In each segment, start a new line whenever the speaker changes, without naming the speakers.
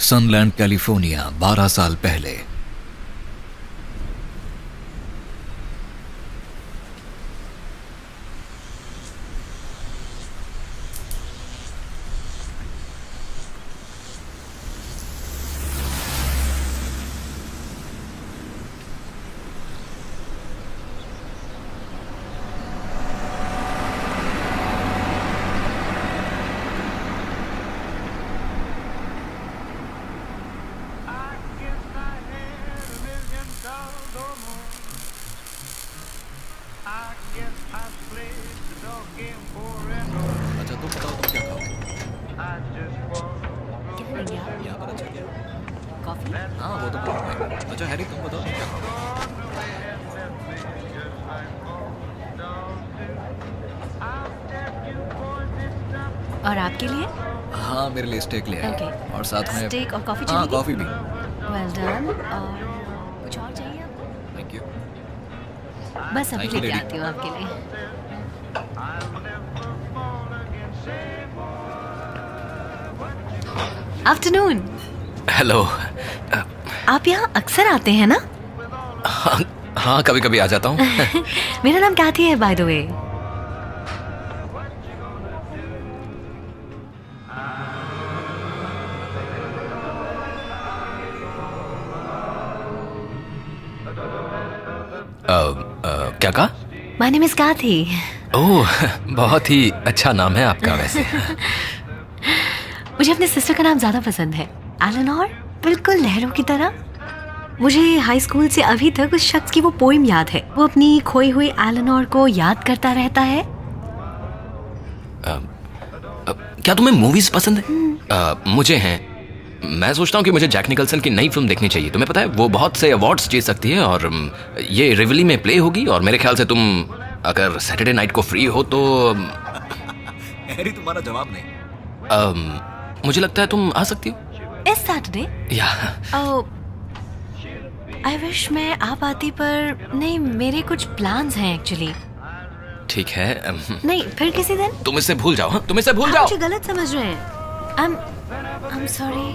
सनलैंड California 12 साल पहले। अच्छा तुम बताओ तुम क्या खाओगे?
क्या लेंगे आप?
यहाँ पर अच्छा क्या है?
कॉफी?
हाँ वो तो बहुत है। अच्छा हैरी तुम बताओ तुम क्या खाओगे?
और आपके लिए?
हाँ मेरे लिए स्टेक ले
ओके।
आइए और साथ में
स्टेक और कॉफी
हाँ
चलेगी?
कॉफ़ी भी।
Well done. और कुछ और चाहिए आपको?
Thank you.
बस अभी
Thank you,
लेके
lady.
आती हूँ आपके लिए। आफ्टरनून।
हेलो।
आप यहाँ अक्सर आते हैं ना?
हाँ हाँ कभी कभी आ जाता हूँ।
मेरा नाम कैथी है बाय द वे।
क्या कहा?
माय नेम इज कैथी।
ओह बहुत ही अच्छा नाम है आपका वैसे।
मुझे अपने सिस्टर का नाम ज्यादा पसंद है, एलेनोर, बिल्कुल लहरों की तरह। मुझे हाई स्कूल से अभी तक उस शख्स की वो पोइम याद है। वो अपनी खोई हुई एलेनोर को याद करता रहता है।
क्या तुम्हें मूवीज पसंद है? मुझे हैं। मैं सोचता हूँ कि मुझे जैक निकल्सन की नई फिल्म देखनी चाहिए। तुम्हें पता है वो बहुत से अवार्ड्स जीत सकती है और ये रिवली में प्ले होगी और मेरे ख्याल से तुम अगर सैटरडे नाइट को फ्री हो तो
हैरी तुम्हारा जवाब नहीं।
मुझे लगता है तुम आ सकती हो।
इस सैटरडे?
या
आई विश मैं आ पाती, पर नहीं, मेरे कुछ प्लान्स हैं एक्चुअली।
ठीक है।
नहीं, फिर किसी दिन।
तुम इसे भूल जाओ। हाँ? तुम इसे भूल
आप
जाओ।
मुझे गलत समझ रहे हैं। I'm sorry.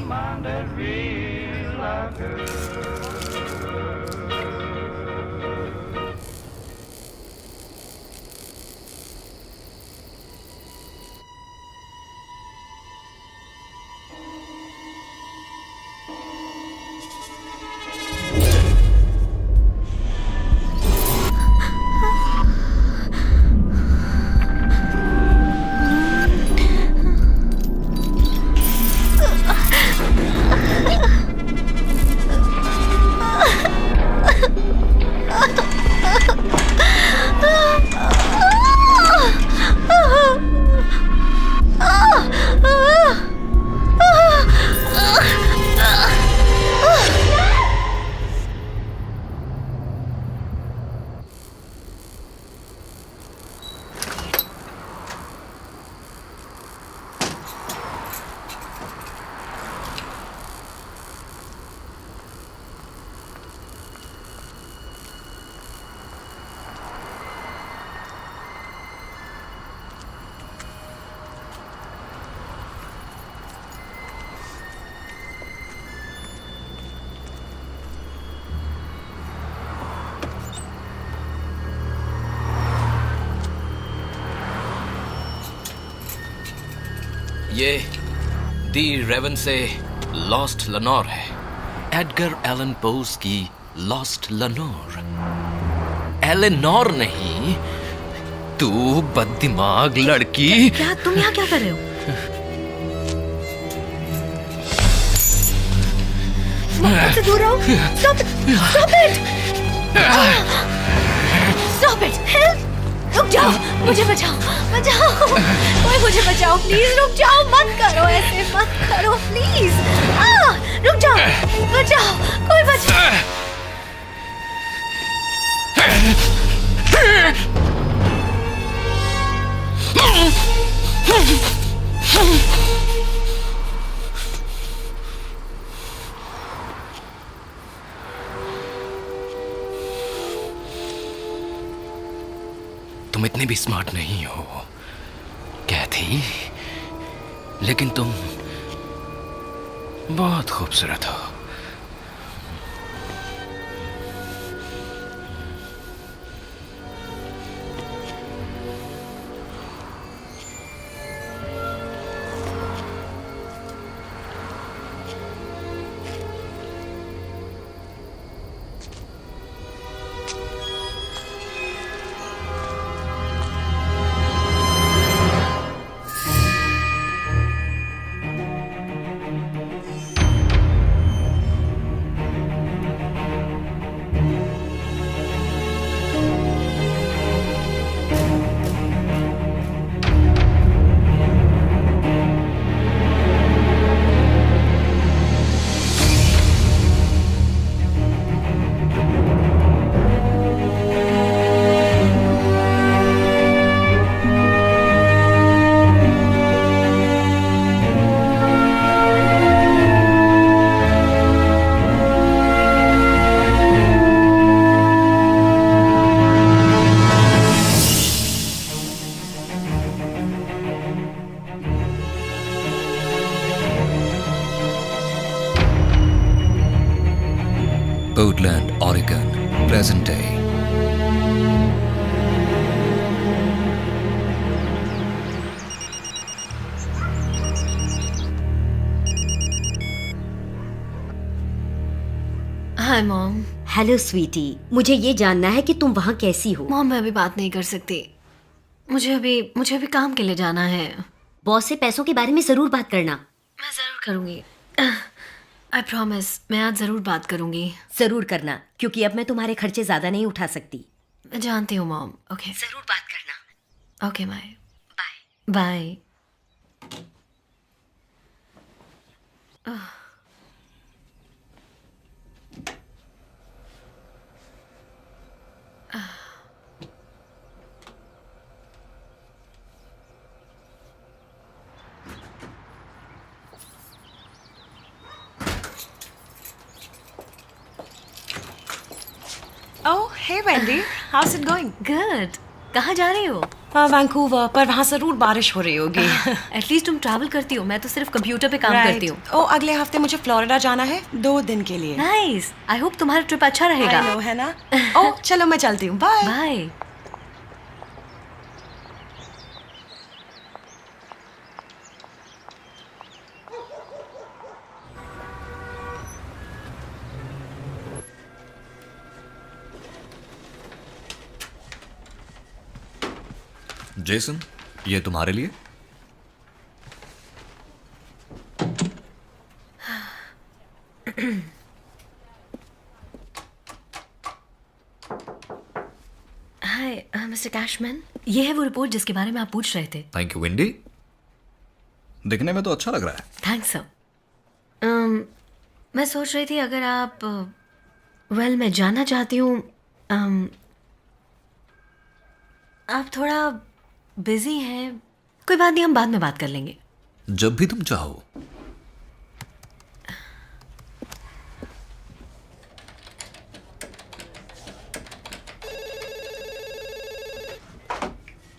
ये दी रेवन से लॉस्ट लनोर है। एडगर एलन पोज की लॉस्ट लनोर। एलेनोर नहीं, तू बददिमाग लड़की।
क्या तुम यहाँ क्या कर रहे हो? मुझसे दूर रहो। Stop it! Stop it! Stop it! Help! रुक जाओ, मुझे बचाओ, बचाओ, कोई मुझे बचाओ, प्लीज रुक जाओ, मत करो ऐसे, मत करो प्लीज। रुक जाओ, बचाओ, कोई बचाओ।
तुम इतने भी स्मार्ट नहीं हो कैथी, लेकिन तुम बहुत खूबसूरत हो।
Portland, Oregon, present day.
Hi mom.
Hello sweetie, मुझे ये जानना है कि तुम वहाँ कैसी हो।
मॉम मैं अभी बात नहीं कर सकती। मुझे अभी काम के लिए जाना है।
बॉस से पैसों के बारे में जरूर बात करना।
मैं जरूर करूँगी। आई प्रॉमिस, मैं आज जरूर बात करूँगी।
जरूर करना, क्योंकि अब मैं तुम्हारे खर्चे ज्यादा नहीं उठा सकती।
मैं जानती हूँ मॉम। ओके
जरूर बात करना।
Okay bye
bye.
Bye.
Oh, hey Wendy, how's it going?
Good. कहाँ जा रही हो?
वैंकूवर, पर वहाँ जरूर बारिश हो रही होगी।
एटलीस्ट तुम ट्रैवल करती हो, मैं तो सिर्फ कंप्यूटर पे काम करती हूँ।
ओ, अगले हफ्ते मुझे फ्लोरिडा जाना है 2 दिन के लिए।
नाइस। आई होप तुम्हारा ट्रिप अच्छा
I
रहेगा।
know, है ना? ओ, चलो मैं चलती हूँ। बाय।
बाय।
जेसन, ये तुम्हारे लिए।
हाय मिस्टर कैशमैन, ये है वो रिपोर्ट जिसके बारे में आप पूछ रहे थे।
थैंक यू विंडी, दिखने में तो अच्छा लग रहा है।
Thanks sir. मैं सोच रही थी अगर आप मैं जानना चाहती हूँ। आप थोड़ा बिजी हैं। कोई बात नहीं, हम बाद में बात कर लेंगे।
जब भी तुम चाहो।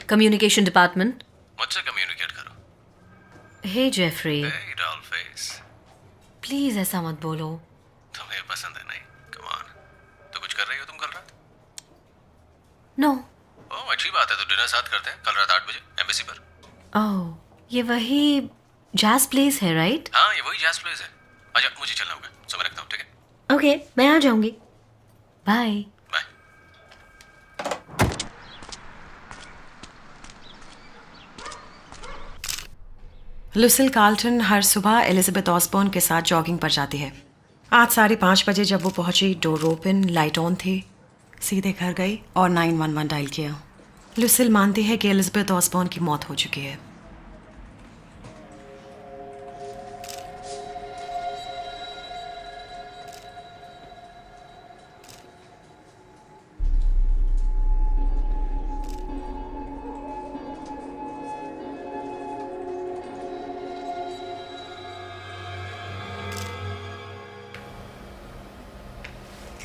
Communication department.
मुझसे कम्युनिकेट करो।
Hey Jeffrey,
Hey, doll face.
Please ऐसा मत बोलो।
तुम्हें पसंद है नहीं? Come on. तो कुछ कर रही हो तुम कल रात?
नो।
ओह अच्छी बात है, तो डिनर साथ करते हैं कल रात 8 बजे एम्बेसी पर।
ओह, ये वही जैज प्लेस है राइट?
हाँ ये वही जैज प्लेस है। अच्छा मुझे चलना होगा, सो मैं रखता हूँ, ठीक है?
ओके, मैं आ जाऊंगी। बाय।
बाय।
लुसिल कार्ल्टन हर सुबह एलिजाबेथ ऑसबॉर्न के साथ जॉगिंग पर जाती है। आज 5:30 बजे जब वो पहुंची, डोर ओपन, लाइट ऑन थी। सीधे घर गई और 911 डायल किया। लुसिल मानती है कि एलिजाबेथ ऑसबॉर्न की मौत हो चुकी है।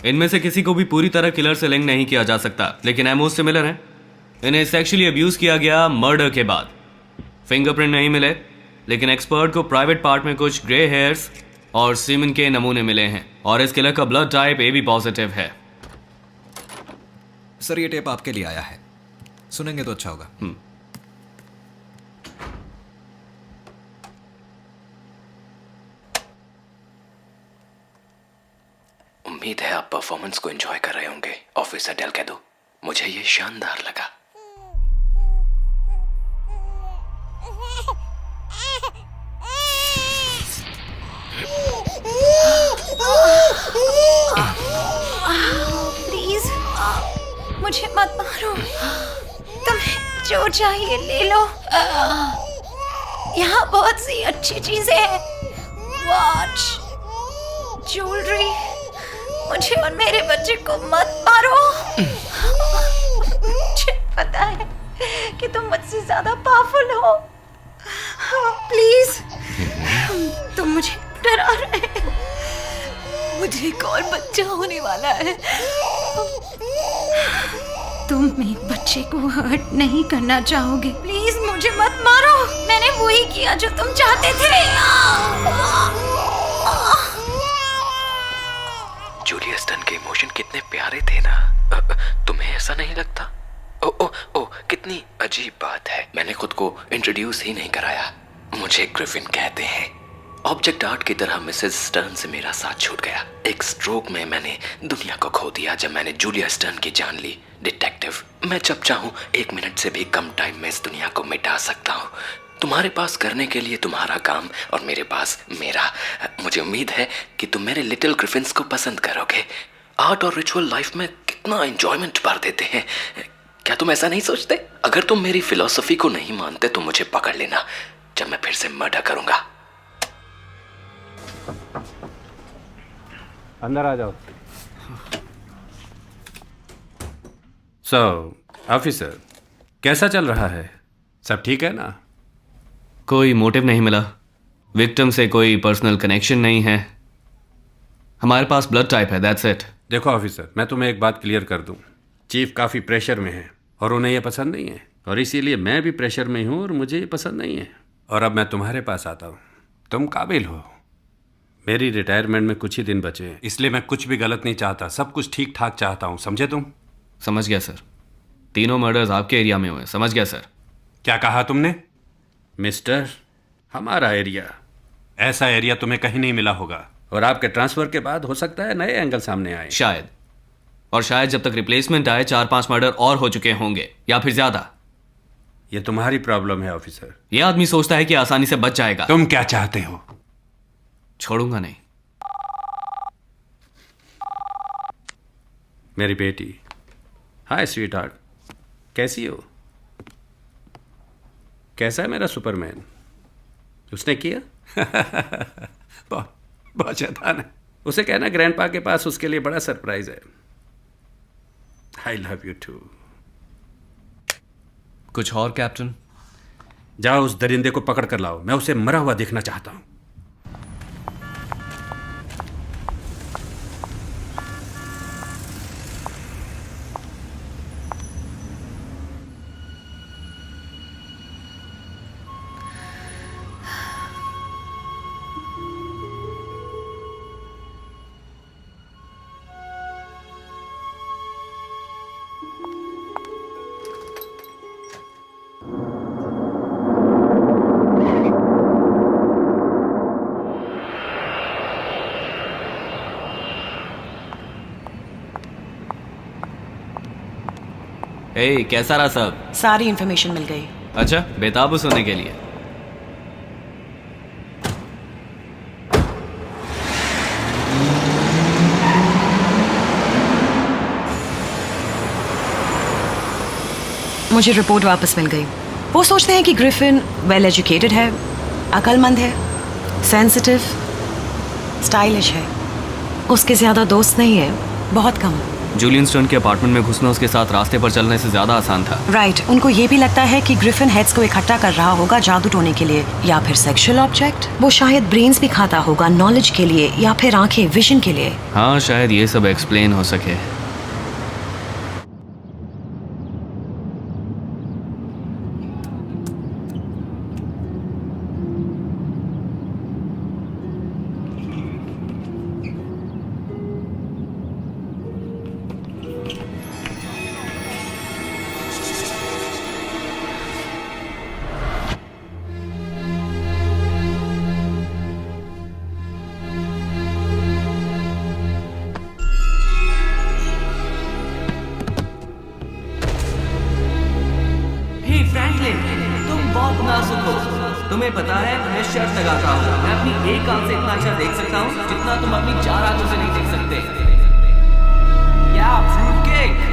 इनमें से किसी को भी पूरी तरह किलर से लिंक नहीं किया जा सकता, लेकिन एमोस सिमिलर हैं। इन्हें सेक्सुअली अब्यूज किया गया मर्डर के बाद। फिंगरप्रिंट नहीं मिले, लेकिन एक्सपर्ट को प्राइवेट पार्ट में कुछ ग्रे हेयर्स और सीमेन के नमूने मिले हैं और इस किलर का ब्लड टाइप AB पॉजिटिव है।
सर ये टेप आपके लिए आया है, सुनेंगे तो अच्छा होगा।
उम्मीद है आप परफॉर्मेंस को एंजॉय कर रहे होंगे। ऑफिसर डेल कह दो, मुझे ये शानदार लगा।
प्लीज मुझे मत मारो, तुम्हें जो चाहिए ले लो। यहाँ बहुत सी अच्छी चीजें हैं, वॉच, ज्वेलरी। मुझे और मेरे बच्चे को मत मारो। मुझे पता है कि तुम मुझसे ज्यादा पावरफुल हो। प्लीज, तुम मुझे डरा रहे हो। मुझे एक और बच्चा होने वाला है। तुम एक बच्चे को हर्ट नहीं करना चाहोगे। प्लीज मुझे मत मारो। मैंने वही किया जो तुम चाहते थे।
जूलिया स्टन के इमोशन कितने प्यारे थे ना। तुम्हें ऐसा नहीं लगता? ओ ओ ओ कितनी अजीब बात है, मैंने खुद को इंट्रोड्यूस ही नहीं कराया। मुझे ग्रिफिन कहते हैं। ऑब्जेक्ट आर्ट की तरह मिसेस स्टर्न से मेरा साथ छूट गया। एक स्ट्रोक में मैंने दुनिया को खो दिया जब मैंने जूलिया स्टर्न की जान ली। डिटेक्टिव, मैं जब चाहूँ 1 मिनट से भी कम टाइम में इस दुनिया को मिटा सकता हूँ। तुम्हारे पास करने के लिए तुम्हारा काम और मेरे पास मेरा। मुझे उम्मीद है कि तुम मेरे लिटिल ग्रिफिन्स को पसंद करोगे। आर्ट और रिचुअल लाइफ में कितना एंजॉयमेंट भर देते हैं। क्या तुम ऐसा नहीं सोचते? अगर तुम मेरी फिलॉसफी को नहीं मानते तो मुझे पकड़ लेना जब मैं फिर से मर्डर करूंगा।
अंदर आ जाओ। सो ऑफिसर, कैसा चल रहा है? सब ठीक है ना?
कोई मोटिव नहीं मिला, विक्टिम से कोई पर्सनल कनेक्शन नहीं है, हमारे पास ब्लड टाइप है, दैट्स इट।
देखो ऑफिसर, मैं तुम्हें एक बात क्लियर कर दूं। चीफ काफ़ी प्रेशर में है और उन्हें यह पसंद नहीं है, और इसीलिए मैं भी प्रेशर में हूँ और मुझे ये पसंद नहीं है। और अब मैं तुम्हारे पास आता हूँ। तुम काबिल हो। मेरी रिटायरमेंट में कुछ ही दिन बचे हैं, इसलिए मैं कुछ भी गलत नहीं चाहता, सब कुछ ठीक ठाक चाहता हूँ। समझे तुम?
समझ गया सर, तीनों मर्डर्स आपके एरिया में हुए। समझ गया सर।
क्या कहा तुमने? मिस्टर, हमारा एरिया, ऐसा एरिया तुम्हें कहीं नहीं मिला होगा, और आपके ट्रांसफर के बाद हो सकता है नए एंगल सामने आए।
शायद, और शायद जब तक रिप्लेसमेंट आए 4-5 मर्डर और हो चुके होंगे, या फिर ज्यादा।
ये तुम्हारी प्रॉब्लम है ऑफिसर।
ये आदमी सोचता है कि आसानी से बच जाएगा।
तुम क्या चाहते हो?
छोड़ूंगा नहीं।
मेरी बेटी, हाय स्वीट हार्ट, कैसी हो? कैसा है मेरा सुपरमैन? उसने किया? बहुत शैतान है। उसे कहना ग्रैंडपा के पास उसके लिए बड़ा सरप्राइज है। I love you too.
कुछ और कैप्टन?
जाओ उस दरिंदे को पकड़ कर लाओ, मैं उसे मरा हुआ देखना चाहता हूं।
ए, कैसा रहा सब?
सारी इन्फॉर्मेशन मिल गई।
अच्छा, बेताब हो सोने के लिए।
मुझे रिपोर्ट वापस मिल गई। वो सोचते हैं कि ग्रिफिन वेल एजुकेटेड है, अक्लमंद है, सेंसिटिव, स्टाइलिश है। उसके ज़्यादा दोस्त नहीं है, बहुत कम।
जूलियन स्टर्न के अपार्टमेंट में घुसना उसके साथ रास्ते पर चलने से ज्यादा आसान था।
राइट, उनको ये भी लगता है कि ग्रिफिन हेड्स को इकट्ठा कर रहा होगा जादू टोने के लिए, या फिर सेक्सुअल ऑब्जेक्ट। वो शायद ब्रेन्स भी खाता होगा नॉलेज के लिए, या फिर आंखें विजन के लिए।
हाँ, शायद ये सब एक्सप्लेन हो सके। तुम्हें पता है मैं शर्त लगाता हूँ मैं अपनी एक आंख से इतना अच्छा देख सकता हूँ जितना तुम अपनी 4 आंखों से नहीं देख सकते। क्या फ्रूट केक?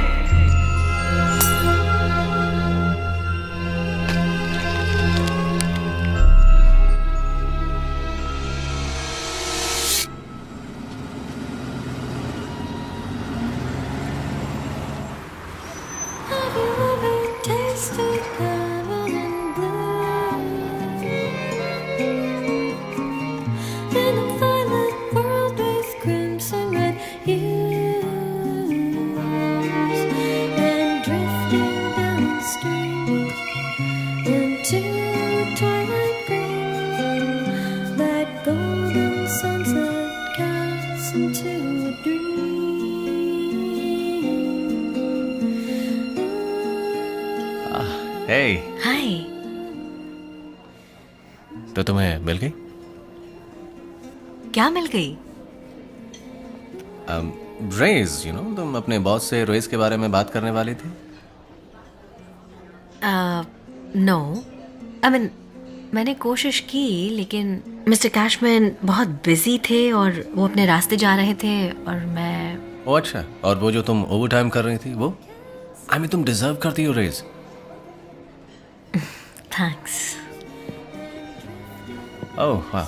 हे,
हाय।
तो तुम्हें मिल गई?
क्या मिल गई?
रेज, तुम अपने बॉस से रेज के बारे में बात करने वाली थी।
नो, आई मीन मैंने कोशिश की लेकिन मिस्टर कैशमैन बहुत बिजी थे और वो अपने रास्ते जा रहे थे और मैं।
ओ अच्छा, और वो जो तुम ओवर टाइम कर रही थी वो? आई मीन तुम डिजर्व करती हो रेज।
थैंक्स।
ओह वाह,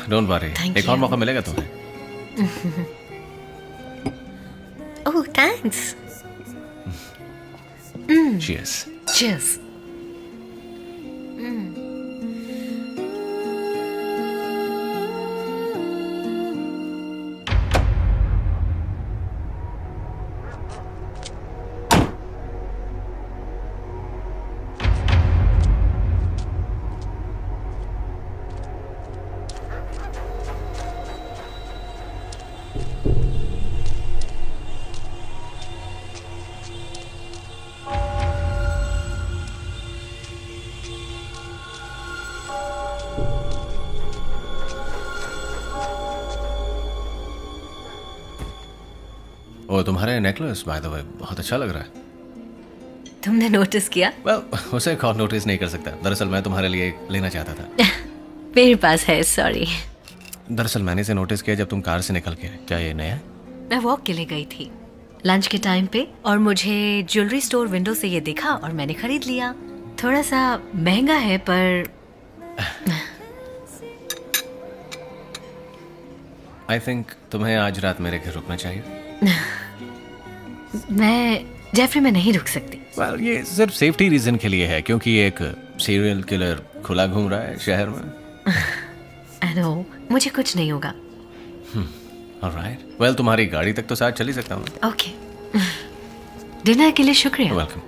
डोंट वरी,
Thank
एक और
you.
मौका मिलेगा तुम्हें।
ओह थैंक्स।
चीयर्स।
चीयर्स।
ओ तुम्हारे नेकलेस बाय द वे बहुत अच्छा लग रहा है।
तुमने नोटिस किया?
वेल, उसे कौन नोटिस नहीं कर सकता। दरअसल मैं तुम्हारे लिए एक लेना चाहता था।
मेरे पास है, सॉरी।
दरअसल मैंने इसे नोटिस किया जब तुम कार से निकल के। क्या ये नया है?
मैं वॉक के लिए गई थी लंच के टाइम पे और मुझे ज्वेलरी स्टोर विंडो से ये दिखा और मैंने खरीद लिया। थोड़ा सा महंगा है पर
आई थिंक तुम्हें आज रात मेरे घर रुकना चाहिए।
मैं जेफरी में नहीं रुक सकती।
वेल, ये सिर्फ सेफ्टी रीजन के लिए है क्योंकि एक सीरियल किलर खुला घूम रहा है शहर में।
आई नो, मुझे कुछ नहीं होगा।
ऑलराइट, वेल तुम्हारी गाड़ी तक तो साथ चल ही सकता हूँ।
ओके। डिनर के लिए शुक्रिया।
वेलकम।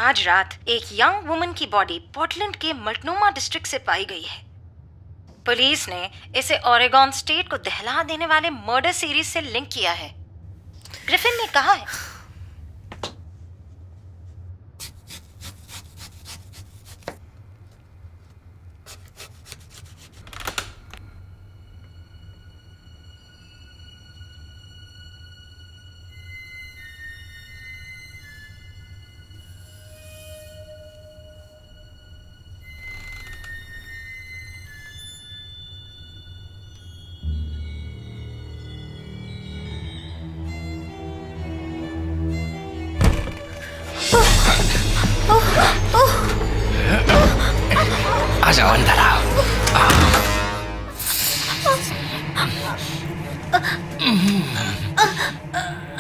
आज रात एक यंग वुमन की बॉडी पोर्टलैंड के मल्टनोमा डिस्ट्रिक्ट से पाई गई है। पुलिस ने इसे ओरेगॉन स्टेट को दहला देने वाले मर्डर सीरीज से लिंक किया है। ग्रिफिन ने कहा है।
आ जाओ, अंदर आओ।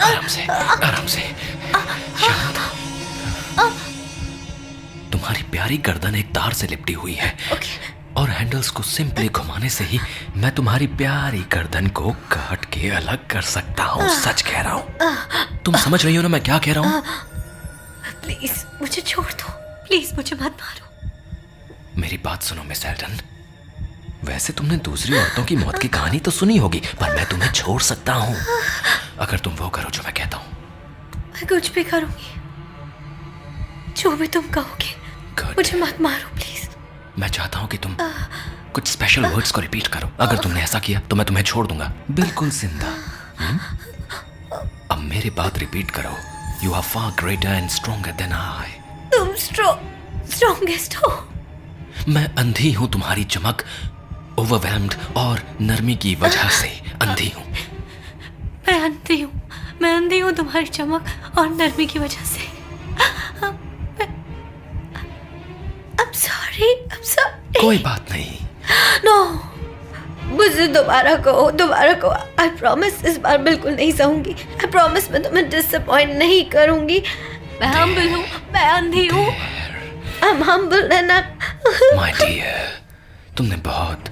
आराम से, आराम से। शांत। तुम्हारी प्यारी गर्दन एक तार से लिपटी हुई है और हैंडल्स को सिंपली घुमाने से ही मैं तुम्हारी प्यारी गर्दन को काट के अलग कर सकता हूँ। सच कह रहा हूँ। तुम समझ रही हो ना मैं क्या कह रहा हूँ?
प्लीज मुझे छोड़ दो, प्लीज मुझे मत मारो।
मेरी बात सुनो मिस एल्टन। वैसे तुमने दूसरी औरतों की मौत की कहानी तो सुनी होगी, पर मैं तुम्हें छोड़ सकता हूँ अगर तुम वो करो जो मैं कहता हूँ।
मैं कुछ भी करूंगी, जो भी तुम कहोगे।
Good.
मुझे मत मारो प्लीज।
मैं चाहता हूँ कि तुम कुछ स्पेशल वर्ड्स को रिपीट करो। अगर तुमने ऐसा किया तो मैं तुम्हें छोड़ दूंगा, बिल्कुल जिंदा। अब मेरी बात रिपीट करो। You are far greater and stronger than I.
तुम स्ट्रॉन्गेस्ट हो।
मैं अंधी हूँ तुम्हारी चमक, ओवरवेल्म्ड और नरमी की वजह से अंधी हूँ।
मैं अंधी हूँ तुम्हारी चमक और नरमी की वजह से। I'm sorry.
कोई बात नहीं।
No. मुझे दोबारा कहो। I promise इस बार बिल्कुल नहीं सहूंगी। I promise मैं तुम्हें डिसअपॉइंट नहीं करूंगी। मैं humble हूँ, मैं अंधी हूँ। I'm humble and
My dear, तुमने बहुत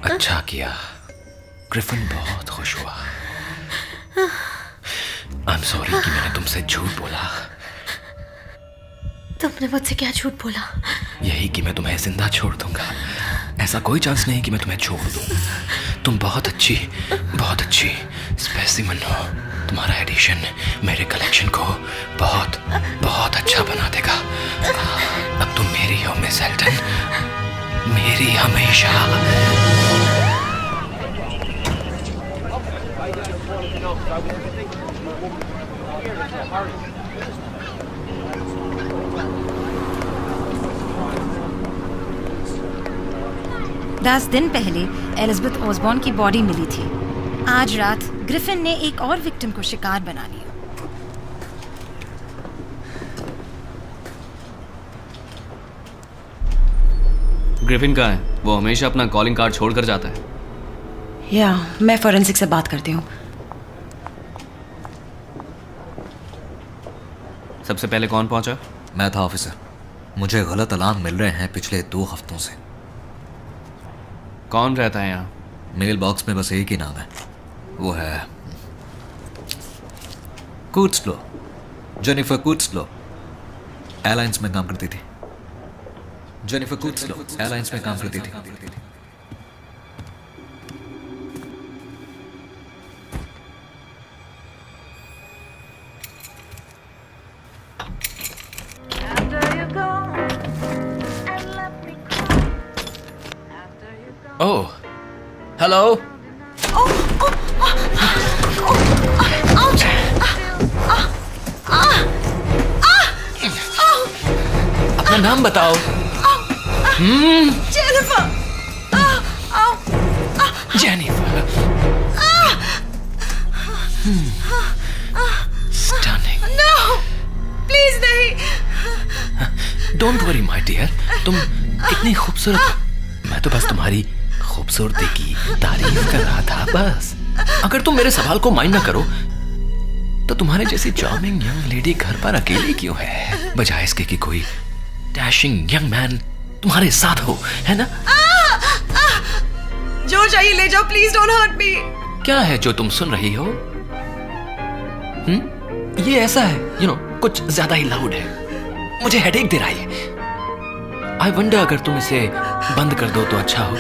अच्छा किया। ग्रिफिन बहुत खुश हुआ। I'm sorry कि मैंने तुमसे झूठ बोला।
तुमने मुझसे क्या झूठ बोला?
यही कि मैं तुम्हें जिंदा छोड़ दूंगा। ऐसा कोई चांस नहीं कि मैं तुम्हें छोड़ दूं। तुम बहुत अच्छी स्पेसिमन हो। तुम्हारा एडिशन मेरे कलेक्शन को बहुत बहुत अच्छा बना देगा। अब तुम मेरी हो मिस एल्टन, मेरी हमेशा।
दस दिन पहले एलिजाबेथ ऑसबॉर्न की बॉडी मिली थी। आज रात ग्रिफिन ने एक और विक्टिम को शिकार बना लिया।
ग्रिफिन कहाँ है? वो हमेशा अपना कॉलिंग कार्ड छोड़कर जाता है।
या मैं फोरेंसिक से बात करती हूँ।
सबसे पहले कौन पहुंचा?
मैं था ऑफिसर। मुझे गलत अलार्म मिल रहे हैं पिछले 2 हफ्तों से।
कौन रहता है यहाँ?
मेल बॉक्स में बस एक ही नाम है, वो है कूट्सलो। जेनिफर कूट्सलो एयरलाइंस में काम करती थी। जेनिफर कूट्सलो एयरलाइंस में काम करती थी।
ओह, हेलो। अपना नाम बताओ। जेनिफर। स्टनिंग।
प्लीज नहीं।
डोंट वरी माय डियर, तुम कितनी खूबसूरत हो। मैं तो बस तुम्हारी खूबसूरती की तारीफ कर रहा था बस। अगर तुम मेरे सवाल को माइंड ना करो तो तुम्हारे जैसी चार्मिंग यंग लेडी घर पर अकेली क्यों है, बजाय इसके कि कोई डैशिंग यंग मैन तुम्हारे साथ हो, है ना?
जो चाहिए ले जाओ, प्लीज डोंट हर्ट मी।
क्या है जो तुम सुन रही हो? ये ऐसा है कुछ ज्यादा ही लाउड है, मुझे हेडेक दे रहा है। आई वंडर अगर तुम इसे बंद कर दो तो अच्छा हो।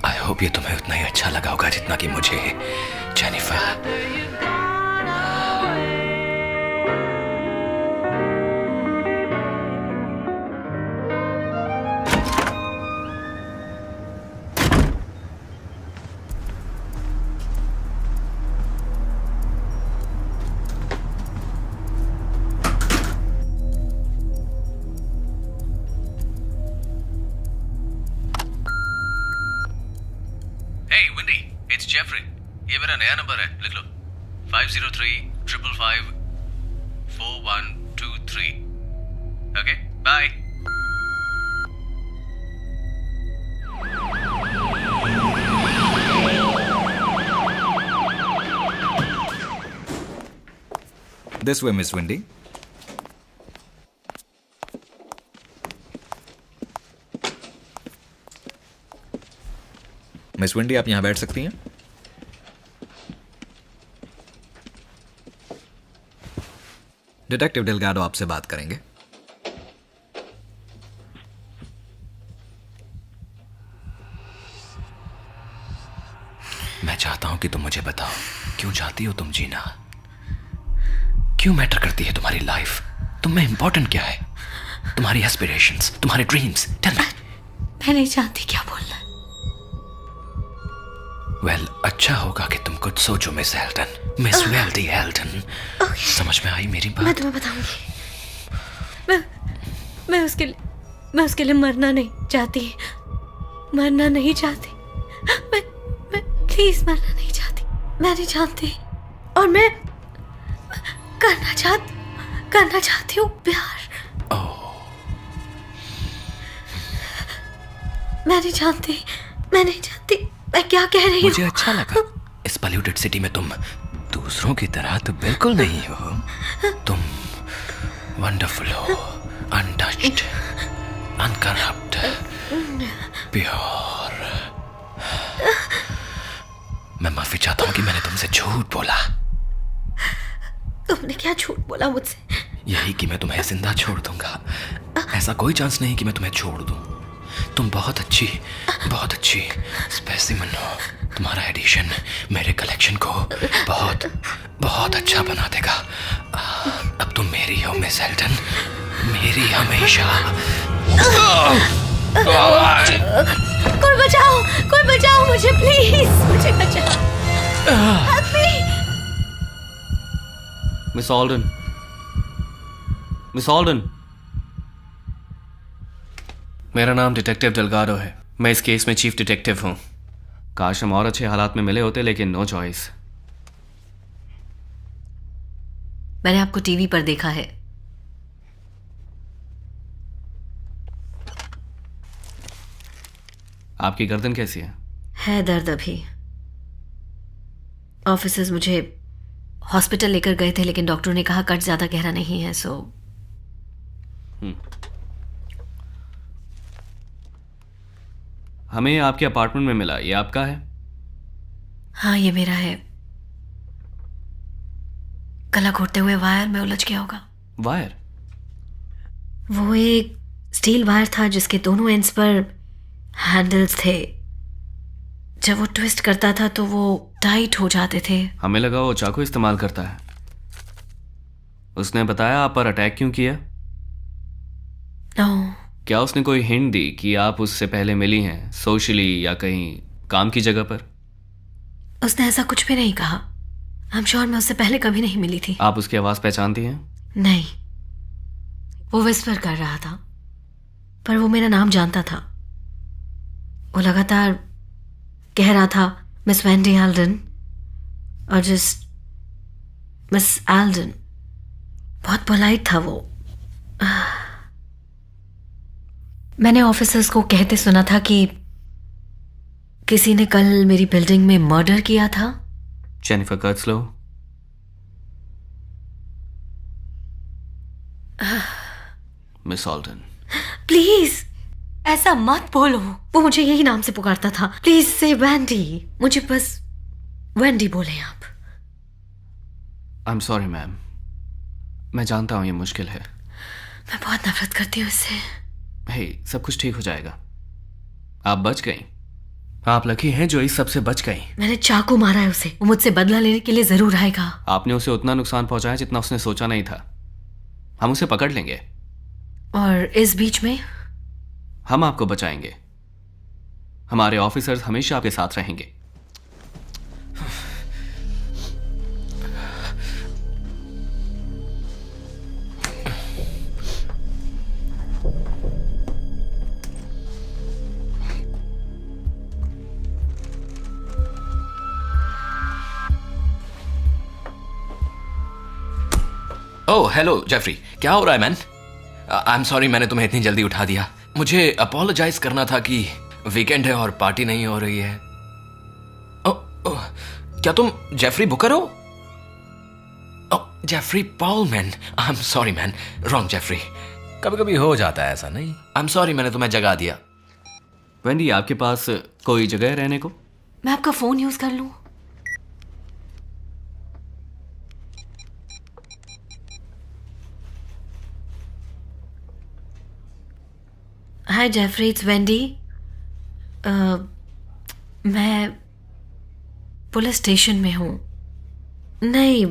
आई होप ये तुम्हें उतना ही अच्छा लगा होगा जितना कि मुझे, जेनिफर।
जेफरी, ये मेरा नया नंबर है, लिख लो 503-555-4123। Okay, bye.
This way miss Wendy. Miss Wendy, आप यहां बैठ सकती हैं। डिटेक्टिव डेलगाडो आपसे बात करेंगे।
मैं चाहता हूं कि तुम मुझे बताओ, क्यों चाहती हो तुम जीना? क्यों मैटर करती है तुम्हारी लाइफ? तुम में इंपॉर्टेंट क्या है? तुम्हारी एस्पिरेशंस, तुम्हारे ड्रीम्स, टेल मी।
मैं नहीं जानती क्या बोलना।
वेल, अच्छा होगा कि तुम कुछ सोचो मिस एल्टन, मिस वेल्डी एल्टन। समझ में आई मेरी
मैं
बात?
तुम्हें बताऊंगी। मैं उसके लिए मरना नहीं चाहती। मरना नहीं चाहती। मैं प्लीज मरना नहीं चाहती। मैं नहीं जानती। और मैं करना चाहती हूँ प्यार। मैं नहीं जानती। मैं क्या कह रही हूँ?
मुझे अच्छा लगा। इस पॉल्यूटेड सिटी में तुम दूसरों की तरह तो बिल्कुल नहीं हो। तुम वंडरफुल हो, अनटच्ड, अनकरप्ट, प्योर। मैं माफी चाहता हूं कि मैंने तुमसे झूठ बोला।
तुमने क्या झूठ बोला मुझसे?
यही कि मैं तुम्हें जिंदा छोड़ दूंगा। ऐसा कोई चांस नहीं कि मैं तुम्हें छोड़ दूं। तुम बहुत अच्छी स्पेसिमन हो। तुम्हारा एडिशन मेरे कलेक्शन को बहुत बहुत अच्छा बना देगा। अब तुम मेरी हो मिस एल्टन, मेरी हमेशा।
कोई बचाओ मुझे, प्लीज मुझे बचाओ। Help me!
मिस ऑल्डन, मेरा नाम डिटेक्टिव डेलगाडो है। मैं इस केस में चीफ डिटेक्टिव हूं। काश हम और अच्छे हालात में मिले होते, लेकिन नो चॉइस।
मैंने आपको टीवी पर देखा है।
आपकी गर्दन कैसी है?
दर्द अभी। ऑफिसर्स मुझे हॉस्पिटल लेकर गए थे, लेकिन डॉक्टर ने कहा कट ज्यादा गहरा नहीं है, सो
हमें आपके अपार्टमेंट में मिला। ये आपका है?
हाँ, ये मेरा है। गला घोटते हुए वायर में उलझ गया होगा।
वायर?
वो एक स्टील वायर था जिसके दोनों एंड्स पर हैंडल्स थे। जब वो ट्विस्ट करता था तो वो टाइट हो जाते थे।
हमें लगा वो चाकू इस्तेमाल करता है। उसने बताया आप पर अटैक क्यों किया?
नो।
क्या उसने कोई हिंट दी कि आप उससे पहले मिली हैं, सोशली या कहीं काम की जगह पर?
उसने ऐसा कुछ भी नहीं कहा। I'm sure मैं उससे पहले कभी नहीं मिली थी।
आप उसकी आवाज पहचानती हैं?
नहीं, वो विस्पर कर रहा था, पर वो मेरा नाम जानता था। वो लगातार कह रहा था मिस वेंडी एल्डन और जस्ट मिस एल्डन। बहुत पोलाइट था वो। मैंने ऑफिसर्स को कहते सुना था कि किसी ने कल मेरी बिल्डिंग में मर्डर किया था।
जेनिफर कर्ट्सलो? मिस ऑल्डन,
प्लीज ऐसा मत बोलो। वो मुझे यही नाम से पुकारता था। प्लीज से वेंडी। मुझे बस वेंडी बोले आप।
आई एम सॉरी मैम, मैं जानता हूं ये मुश्किल है।
मैं बहुत नफरत करती हूँ इससे।
हे, सब कुछ ठीक हो जाएगा। आप बच गई। आप लकी हैं जो इस सब से बच गई।
मैंने चाकू मारा है उसे। वो मुझसे बदला लेने के लिए जरूर आएगा।
आपने उसे उतना नुकसान पहुंचाया जितना उसने सोचा नहीं था। हम उसे पकड़ लेंगे
और इस बीच में
हम आपको बचाएंगे। हमारे ऑफिसर्स हमेशा आपके साथ रहेंगे।
ओह हेलो जेफरी, क्या हो रहा है मैन? आई एम सॉरी मैंने तुम्हें इतनी जल्दी उठा दिया। मुझे अपोलोजाइज करना था कि वीकेंड है और पार्टी नहीं हो रही है। ओह, क्या तुम जेफरी बुकर हो? Jeffrey Paul man, I am sorry man, wrong Jeffrey.
कभी कभी हो जाता है ऐसा, नहीं?
आई एम सॉरी मैंने तुम्हें जगा दिया।
वेंडी, आपके पास कोई जगह है रहने को?
मैं आपका फोन यूज कर लूं? हाय जेफरी, इट्स वेंडी। मैं पुलिस स्टेशन में हूँ। नहीं,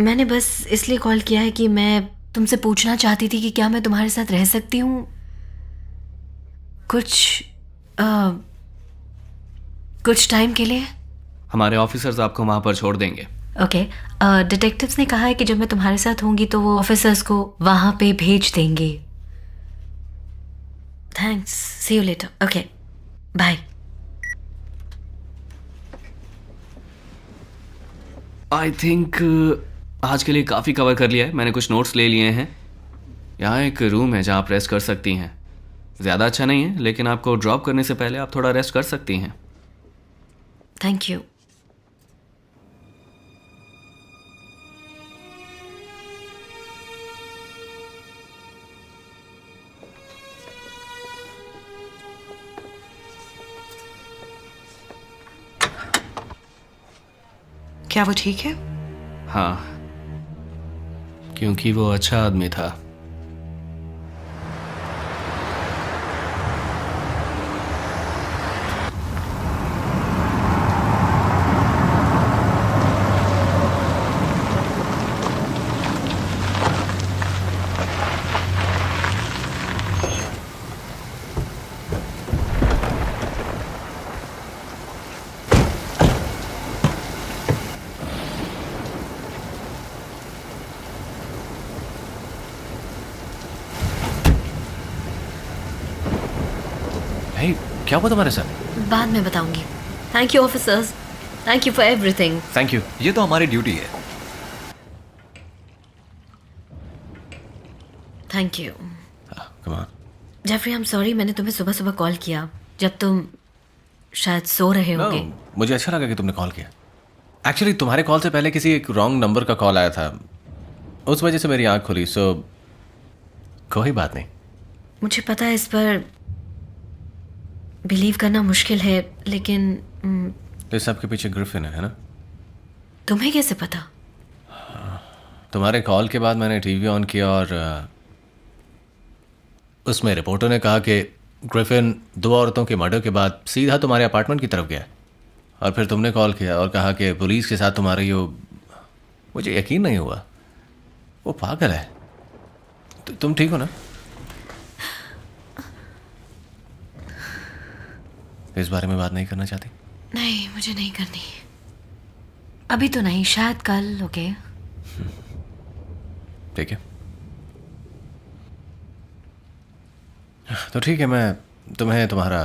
मैंने बस इसलिए कॉल किया है कि मैं तुमसे पूछना चाहती थी कि क्या मैं तुम्हारे साथ रह सकती हूँ कुछ टाइम के लिए।
हमारे ऑफिसर्स आपको वहां पर छोड़ देंगे।
ओके, डिटेक्टिव्स ने कहा है कि जब मैं तुम्हारे साथ होंगी तो वो ऑफिसर्स को वहां पे भेज देंगे। Thanks, see you later. Okay, bye.
I think आज के लिए काफ़ी कवर कर लिया है। मैंने कुछ नोट्स ले लिए हैं। यहाँ एक रूम है जहाँ आप रेस्ट कर सकती हैं। ज़्यादा अच्छा नहीं है, लेकिन आपको ड्रॉप करने से पहले आप थोड़ा रेस्ट कर सकती हैं।
Thank you.
क्या वो ठीक है?
हाँ, क्योंकि वो अच्छा आदमी था।
भाई, क्या हुआ तुम्हारे साथ?
बाद में बताऊंगी। Thank you officers, thank you for everything.
Thank you.
ये तो हमारी ड्यूटी है।
Thank you.
Come on.
Jeffrey, I am sorry, मैंने तुम्हें सुबह सुबह कॉल किया जब तुम शायद सो रहे होगे।
मुझे अच्छा लगा कि तुमने कॉल किया। एक्चुअली तुम्हारे कॉल से पहले किसी एक रॉन्ग नंबर का कॉल आया था, उस वजह से मेरी आंख खुली। सो कोई बात नहीं।
मुझे पता है इस पर बिलीव करना मुश्किल है, लेकिन
इस सब के पीछे ग्रिफिन है ना?
तुम्हें कैसे पता?
तुम्हारे कॉल के बाद मैंने टीवी ऑन किया और उसमें रिपोर्टर ने कहा कि ग्रिफिन 2 औरतों के मर्डर के बाद सीधा तुम्हारे अपार्टमेंट की तरफ गया और फिर तुमने कॉल किया और कहा कि पुलिस के साथ तुम्हारी वो, मुझे यकीन नहीं हुआ। वो पागल है। तुम ठीक हो ना? इस बारे में बात नहीं करना चाहती?
नहीं, मुझे नहीं करनी अभी तो नहीं, शायद कल। ओके,
ठीक है। तो ठीक है, मैं तुम्हें तुम्हारा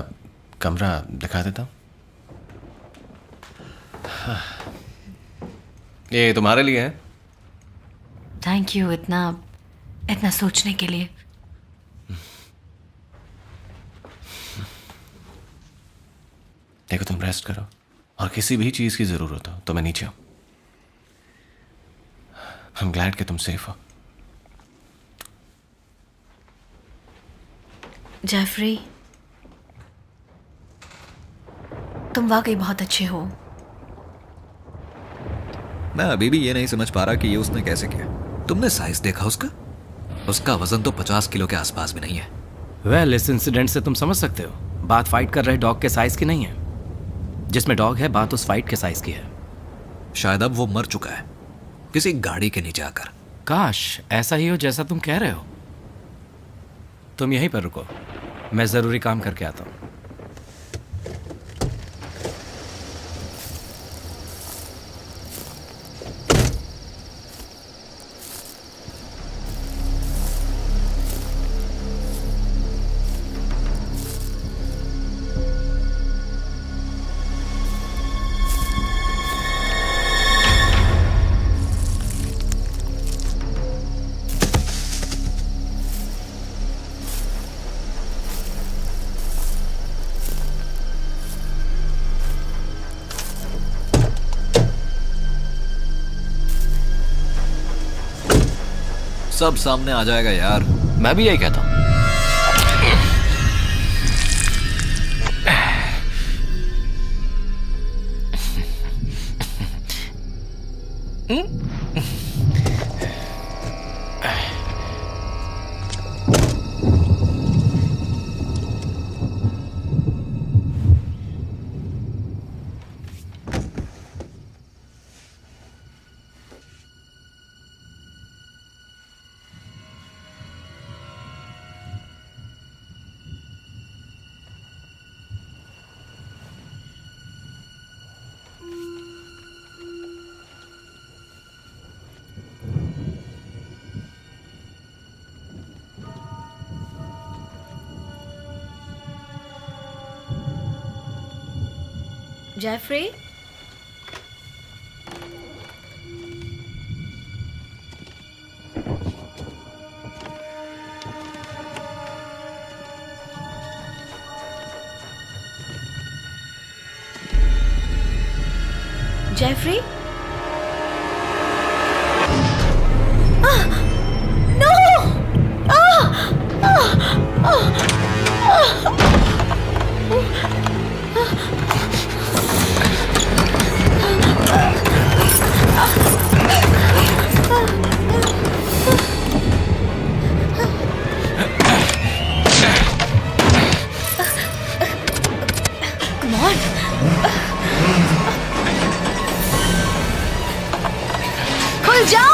कमरा दिखा देता हूँ। ये तुम्हारे लिए है।
थैंक यू इतना सोचने के लिए।
देखो, तुम रेस्ट करो और किसी भी चीज़ की ज़रूरत हो तो मैं नीचे हूँ। I'm glad कि तुम सेफ हो।
जेफरी, तुम वाकई बहुत अच्छे हो।
मैं अभी भी ये नहीं समझ पा रहा कि ये उसने कैसे किया। तुमने साइज देखा उसका? उसका वजन तो 50 किलो के आसपास भी नहीं है।
वेल, इस इंसिडेंट से तुम समझ सकते हो, बात फाइट कर रहे डॉग के साइज की नहीं है। जिसमें डॉग है, बात उस फाइट के साइज की है।
शायद अब वो मर चुका है किसी गाड़ी के नीचे आकर।
काश ऐसा ही हो जैसा तुम कह रहे हो। तुम यहीं पर रुको, मैं ज़रूरी काम करके आता हूँ।
सब सामने आ जाएगा यार।
मैं भी यही कहता हूँ।
जेफरी, जेफरी,
खुल जाओ।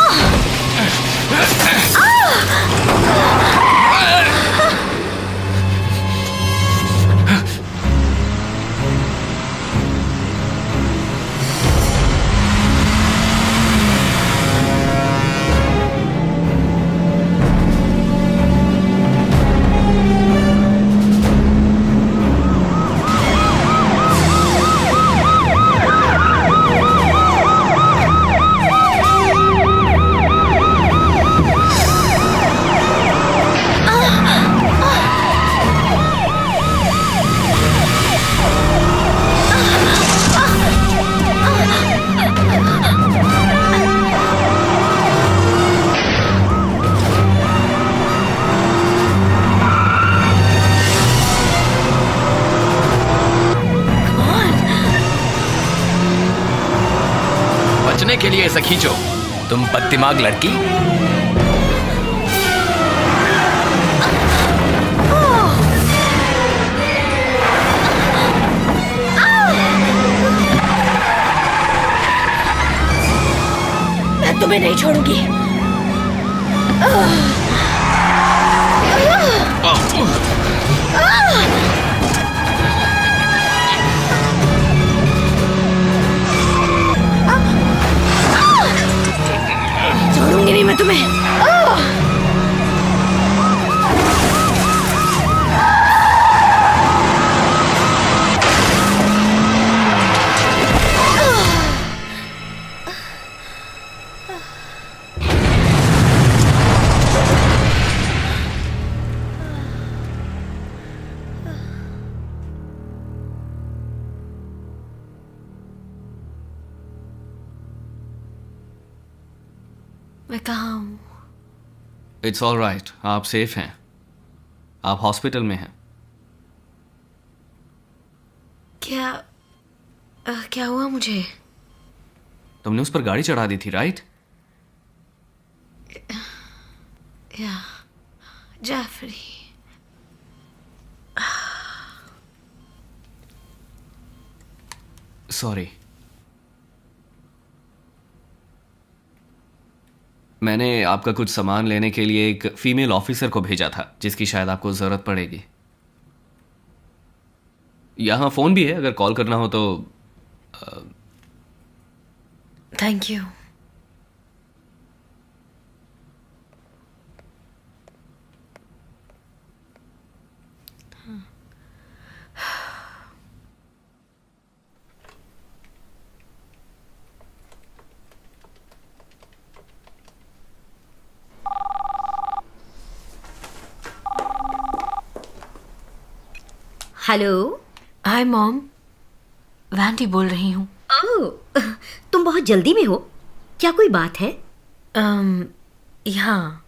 बचने के लिए ऐसा खींचो, तुम बददिमाग लड़की।
मैं तुम्हें नहीं छोड़ूंगी। छोड़ूंगी नहीं मैं तुम्हें।
मैं कहाँ हूँ?
इट्स ऑल राइट, आप सेफ हैं। आप हॉस्पिटल में हैं।
क्या हुआ मुझे?
तुमने उस पर गाड़ी चढ़ा दी थी, राइट?
या जेफरी,
सॉरी। मैंने आपका कुछ सामान लेने के लिए एक फीमेल ऑफिसर को भेजा था जिसकी शायद आपको ज़रूरत पड़ेगी। यहाँ फ़ोन भी है, अगर कॉल करना हो तो।
Thank you.
Hello.
Hi mom, Vendée बोल रही हूँ।
तुम बहुत जल्दी में हो, क्या कोई बात है?
यहाँ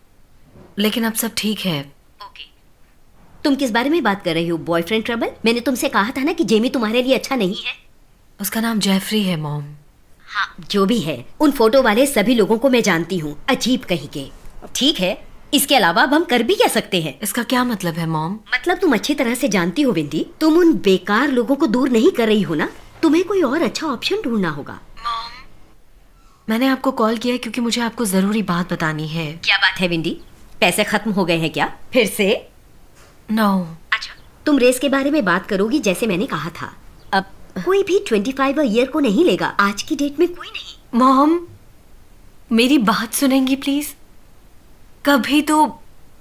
लेकिन अब सब ठीक है।
तुम किस बारे में बात कर रही हो? Boyfriend trouble? मैंने तुमसे कहा था ना कि जेमी तुम्हारे लिए अच्छा नहीं है।
उसका नाम जेफरी है मॉम।
हाँ, जो भी है, उन फोटो वाले सभी लोगों को मैं जानती हूँ, अजीब कहीं के। ठीक है, इसके अलावा अब हम कर भी क्या सकते हैं?
इसका क्या मतलब है मॉम?
मतलब तुम अच्छी तरह से जानती हो बिंदी, तुम उन बेकार लोगों को दूर नहीं कर रही हो ना। तुम्हें कोई और अच्छा ऑप्शन ढूंढना होगा।
मैंने आपको कॉल किया है क्योंकि मुझे आपको जरूरी बात बतानी है।
क्या बात है बिंदी? पैसे खत्म हो गए हैं क्या फिर से?
नो।
अच्छा, तुम रेस के बारे में बात करोगी जैसे मैंने कहा था। अब कोई भी 25 ईयर को नहीं लेगा, आज की डेट में कोई नहीं।
मॉम, मेरी बात सुनेंगी प्लीज? कभी तो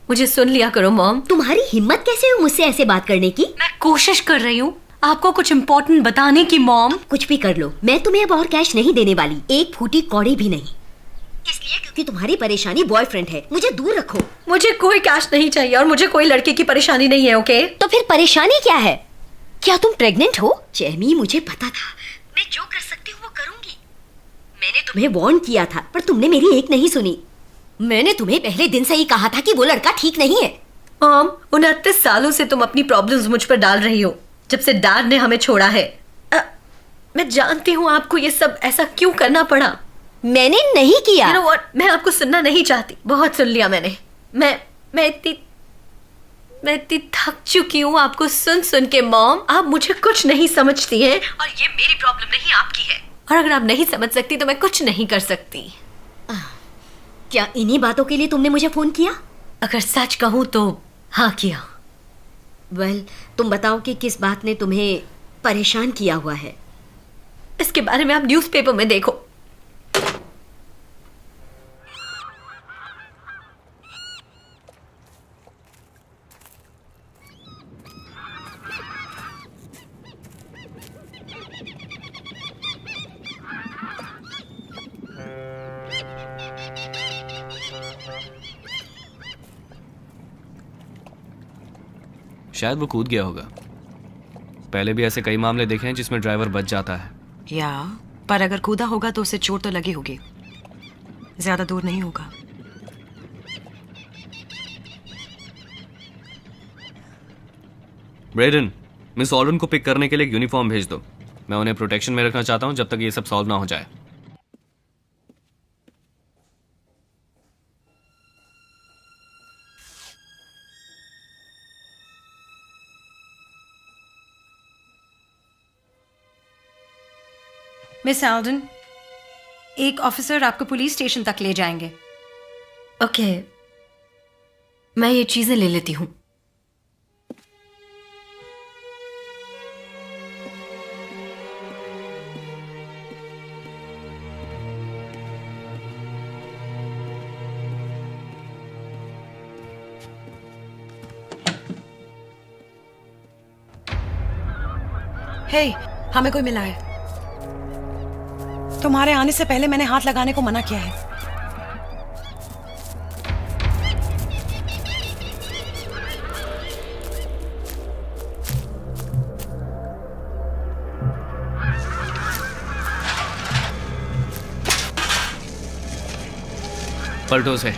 मुझे सुन लिया करो मॉम।
तुम्हारी हिम्मत कैसे हुई मुझसे ऐसे बात करने की?
मैं कोशिश कर रही हूँ आपको कुछ इम्पोर्टेंट बताने की मॉम।
कुछ भी कर लो, मैं तुम्हें अब और कैश नहीं देने वाली, एक फूटी कौड़ी भी नहीं। इसलिए क्योंकि तुम्हारी परेशानी बॉयफ्रेंड है, मुझे दूर रखो।
मुझे कोई कैश नहीं चाहिए और मुझे कोई लड़के की परेशानी नहीं है, ओके?
तो फिर परेशानी क्या है? क्या तुम प्रेग्नेंट हो? जेमी, मुझे पता था, मैं जो कर सकती हूँ वो करूंगी। मैंने तुम्हें वार्न किया था पर तुमने मेरी एक नहीं सुनी। मैंने तुम्हें पहले दिन से ही कहा था कि वो लड़का ठीक नहीं है।
मॉम, 29 सालों से तुम अपनी प्रॉब्लम्स मुझ पर डाल रही हो, जब से डैड ने हमें छोड़ा है। मैं जानती हूँ आपको ये सब ऐसा क्यों करना पड़ा।
मैंने नहीं किया।
You know what? मैं आपको सुनना नहीं चाहती, बहुत सुन लिया मैंने। मैं इतनी थक चुकी हूँ आपको सुन सुन के मॉम। आप मुझे कुछ नहीं समझती हैं और ये मेरी प्रॉब्लम नहीं आपकी है। और अगर आप नहीं समझ सकती तो मैं कुछ नहीं कर सकती।
क्या इन्हीं बातों के लिए तुमने मुझे फोन किया?
अगर सच कहूँ तो हाँ किया।
वेल, तुम बताओ कि किस बात ने तुम्हें परेशान किया हुआ है?
इसके बारे में आप न्यूज़पेपर में देखो।
शायद वो कूद गया होगा। पहले भी ऐसे कई मामले देखे हैं जिसमें ड्राइवर बच जाता है।
या पर अगर कूदा होगा तो उसे चोट तो लगी होगी, ज्यादा दूर नहीं होगा।
ब्रेडन, मिस ऑल्डन को पिक करने के लिए एक यूनिफॉर्म भेज दो। मैं उन्हें प्रोटेक्शन में रखना चाहता हूं जब तक ये सब सॉल्व ना हो जाए।
मिस एल्डन, एक ऑफिसर आपको पुलिस स्टेशन तक ले जाएंगे।
ओके, मैं ये चीजें ले लेती हूँ।
हे, हमें कोई मिला है। तुम्हारे आने से पहले मैंने हाथ लगाने को मना किया है।
पलटो से।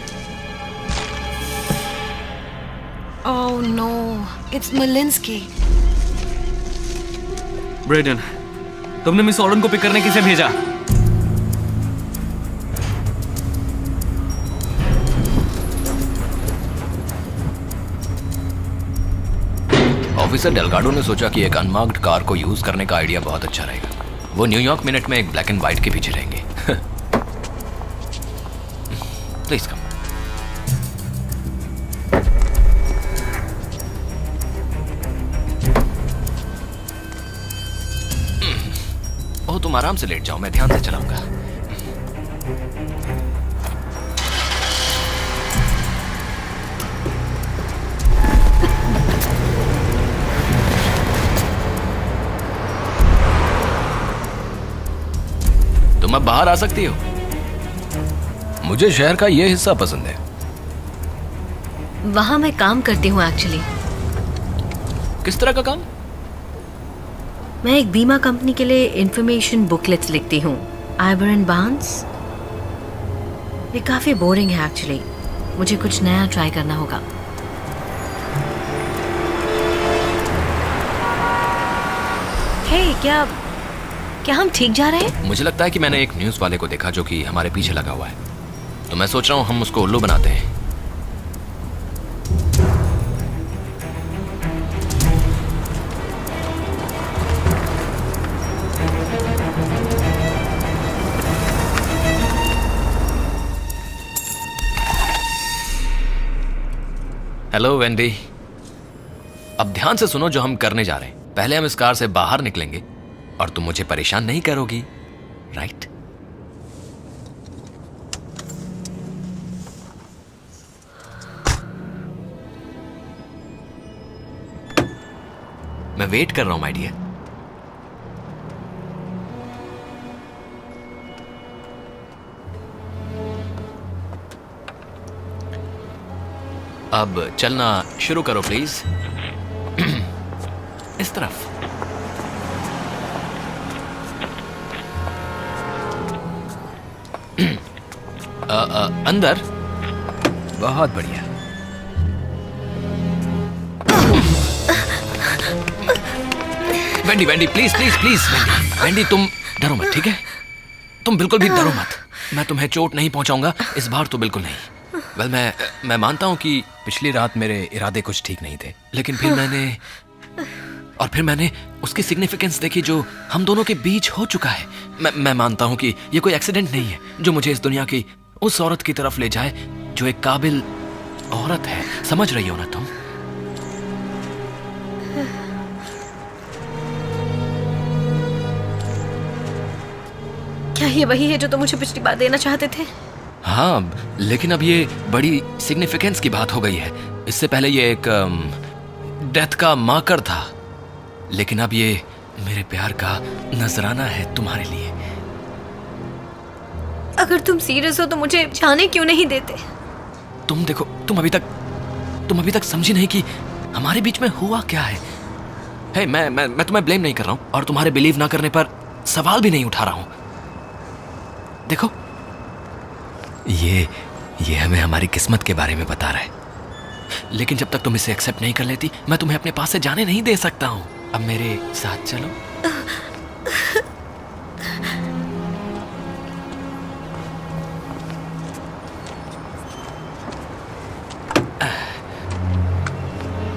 Oh no, it's Milinski.
Braden, तुमने मिस ऑल्डन को पिक करने किसे भेजा?
ऑफिसर डेलगाडो ने सोचा कि एक अनमार्क्ड कार को यूज करने का आइडिया बहुत अच्छा रहेगा। वो न्यूयॉर्क मिनट में एक ब्लैक एंड व्हाइट के पीछे रहेंगे। Please come. ओह, तुम आराम से लेट जाओ, मैं ध्यान से चलाऊंगा। तुम अब बाहर आ सकती हो। मुझे शहर का यह हिस्सा पसंद है।
वहां मैं काम करती हूँ एक्चुअली।
किस तरह का काम?
मैं एक बीमा कंपनी के लिए इंफॉर्मेशन बुकलेट्स लिखती हूँ। Ivoire and Barnes. ये काफी बोरिंग है एक्चुअली। मुझे कुछ नया ट्राई करना होगा। हे, क्या हम ठीक जा रहे हैं?
मुझे लगता है कि मैंने एक न्यूज़ वाले को देखा जो कि हमारे पीछे लगा हुआ है, तो मैं सोच रहा हूँ हम उसको उल्लू बनाते हैं। हेलो वेंडी, अब ध्यान से सुनो जो हम करने जा रहे हैं। पहले हम इस कार से बाहर निकलेंगे और तुम मुझे परेशान नहीं करोगी, राइट? मैं वेट कर रहा हूं माय डियर। अब चलना शुरू करो प्लीज। इस तरफ। अंदर। बहुत बढ़िया। Wendy Wendy please please please Wendy Wendy तुम डरो मत, ठीक है? तुम बिल्कुल भी डरो मत। मैं तुम्हें चोट नहीं पहुंचाऊंगा इस बार तो बिल्कुल नहीं। वेल मैं मानता हूं कि पिछली रात मेरे इरादे कुछ ठीक नहीं थे, लेकिन फिर मैंने उसकी सिग्निफिकेंस देखी जो हम दोनों के बीच हो चुका है। मैं मानता हूं कि ये कोई एक्सीडेंट नहीं है जो मुझे इस दुनिया की उस औरत की तरफ ले जाए जो एक काबिल औरत है। समझ रही हो ना तुम?
क्या ये वही है जो तुम मुझे पिछली बार देना चाहते थे?
हाँ, लेकिन अब ये बड़ी सिग्निफिकेंस की बात हो गई है। इससे पहले ये एक डेथ का मार्कर था, लेकिन अब ये मेरे प्यार का नजराना है तुम्हारे लिए।
अगर तुम सीरियस हो तो मुझे जाने क्यों नहीं देते?
तुम देखो, तुम अभी तक समझी नहीं कि हमारे बीच में हुआ क्या है। हे, मैं तुम्हें ब्लेम नहीं कर रहा हूं और तुम्हारे बिलीव ना करने पर सवाल भी नहीं उठा रहा हूं। देखो, ये हमें हमारी किस्मत के बारे में बता रहा है, लेकिन जब तक तुम इसे एक्सेप्ट नहीं कर लेती मैं तुम्हें अपने पास से जाने नहीं दे सकता हूं। अब मेरे साथ चलो।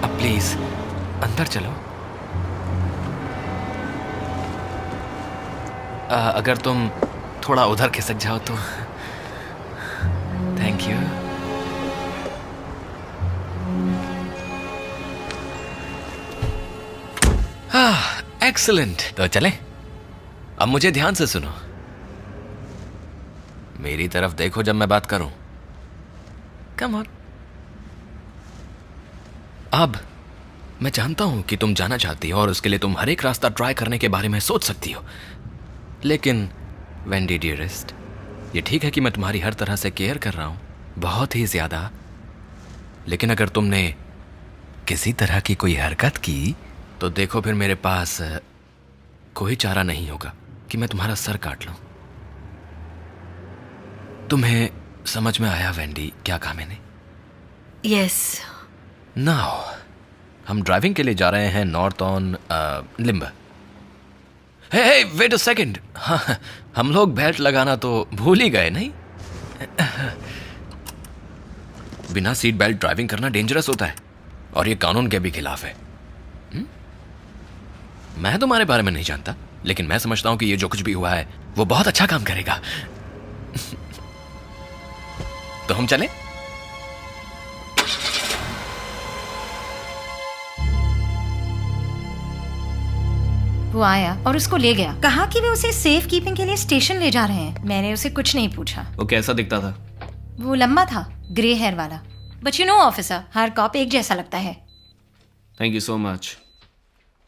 अब प्लीज अंदर चलो। अगर तुम थोड़ा उधर खिसक जाओ तो। Thank you. एक्सीलेंट। तो चलें? अब मुझे ध्यान से सुनो, मेरी तरफ देखो जब मैं बात करूं। Come on. अब मैं जानता हूं कि तुम जाना चाहती हो और उसके लिए तुम हर एक रास्ता ट्राई करने के बारे में सोच सकती हो, लेकिन वेंडी डियरेस्ट, ये ठीक है कि मैं तुम्हारी हर तरह से केयर कर रहा हूं, बहुत ही ज्यादा, लेकिन अगर तुमने किसी तरह की कोई हरकत की तो देखो फिर मेरे पास कोई चारा नहीं होगा कि मैं तुम्हारा सर काट लूं। तुम्हें समझ में आया वेंडी क्या कहा मैंने?
यस।
नाउ हम ड्राइविंग के लिए जा रहे हैं north on limb. Hey wait a second. हाँ, हम लोग बेल्ट लगाना तो भूल ही गए नहीं? बिना सीट बेल्ट ड्राइविंग करना डेंजरस होता है और ये कानून के भी खिलाफ है। मैं तुम्हारे बारे में नहीं जानता, लेकिन मैं समझता हूं कि ये जो कुछ भी हुआ है वो बहुत अच्छा काम करेगा। तो हम चलें?
वो आया और उसको ले गया, कहा कि वे उसे सेफ कीपिंग के लिए स्टेशन ले जा रहे हैं। मैंने उसे कुछ नहीं पूछा।
वो कैसा दिखता था?
वो लंबा था, ग्रे हेयर वाला। बट यू नो ऑफिसर, हर कॉप एक जैसा लगता है।
Thank you so much.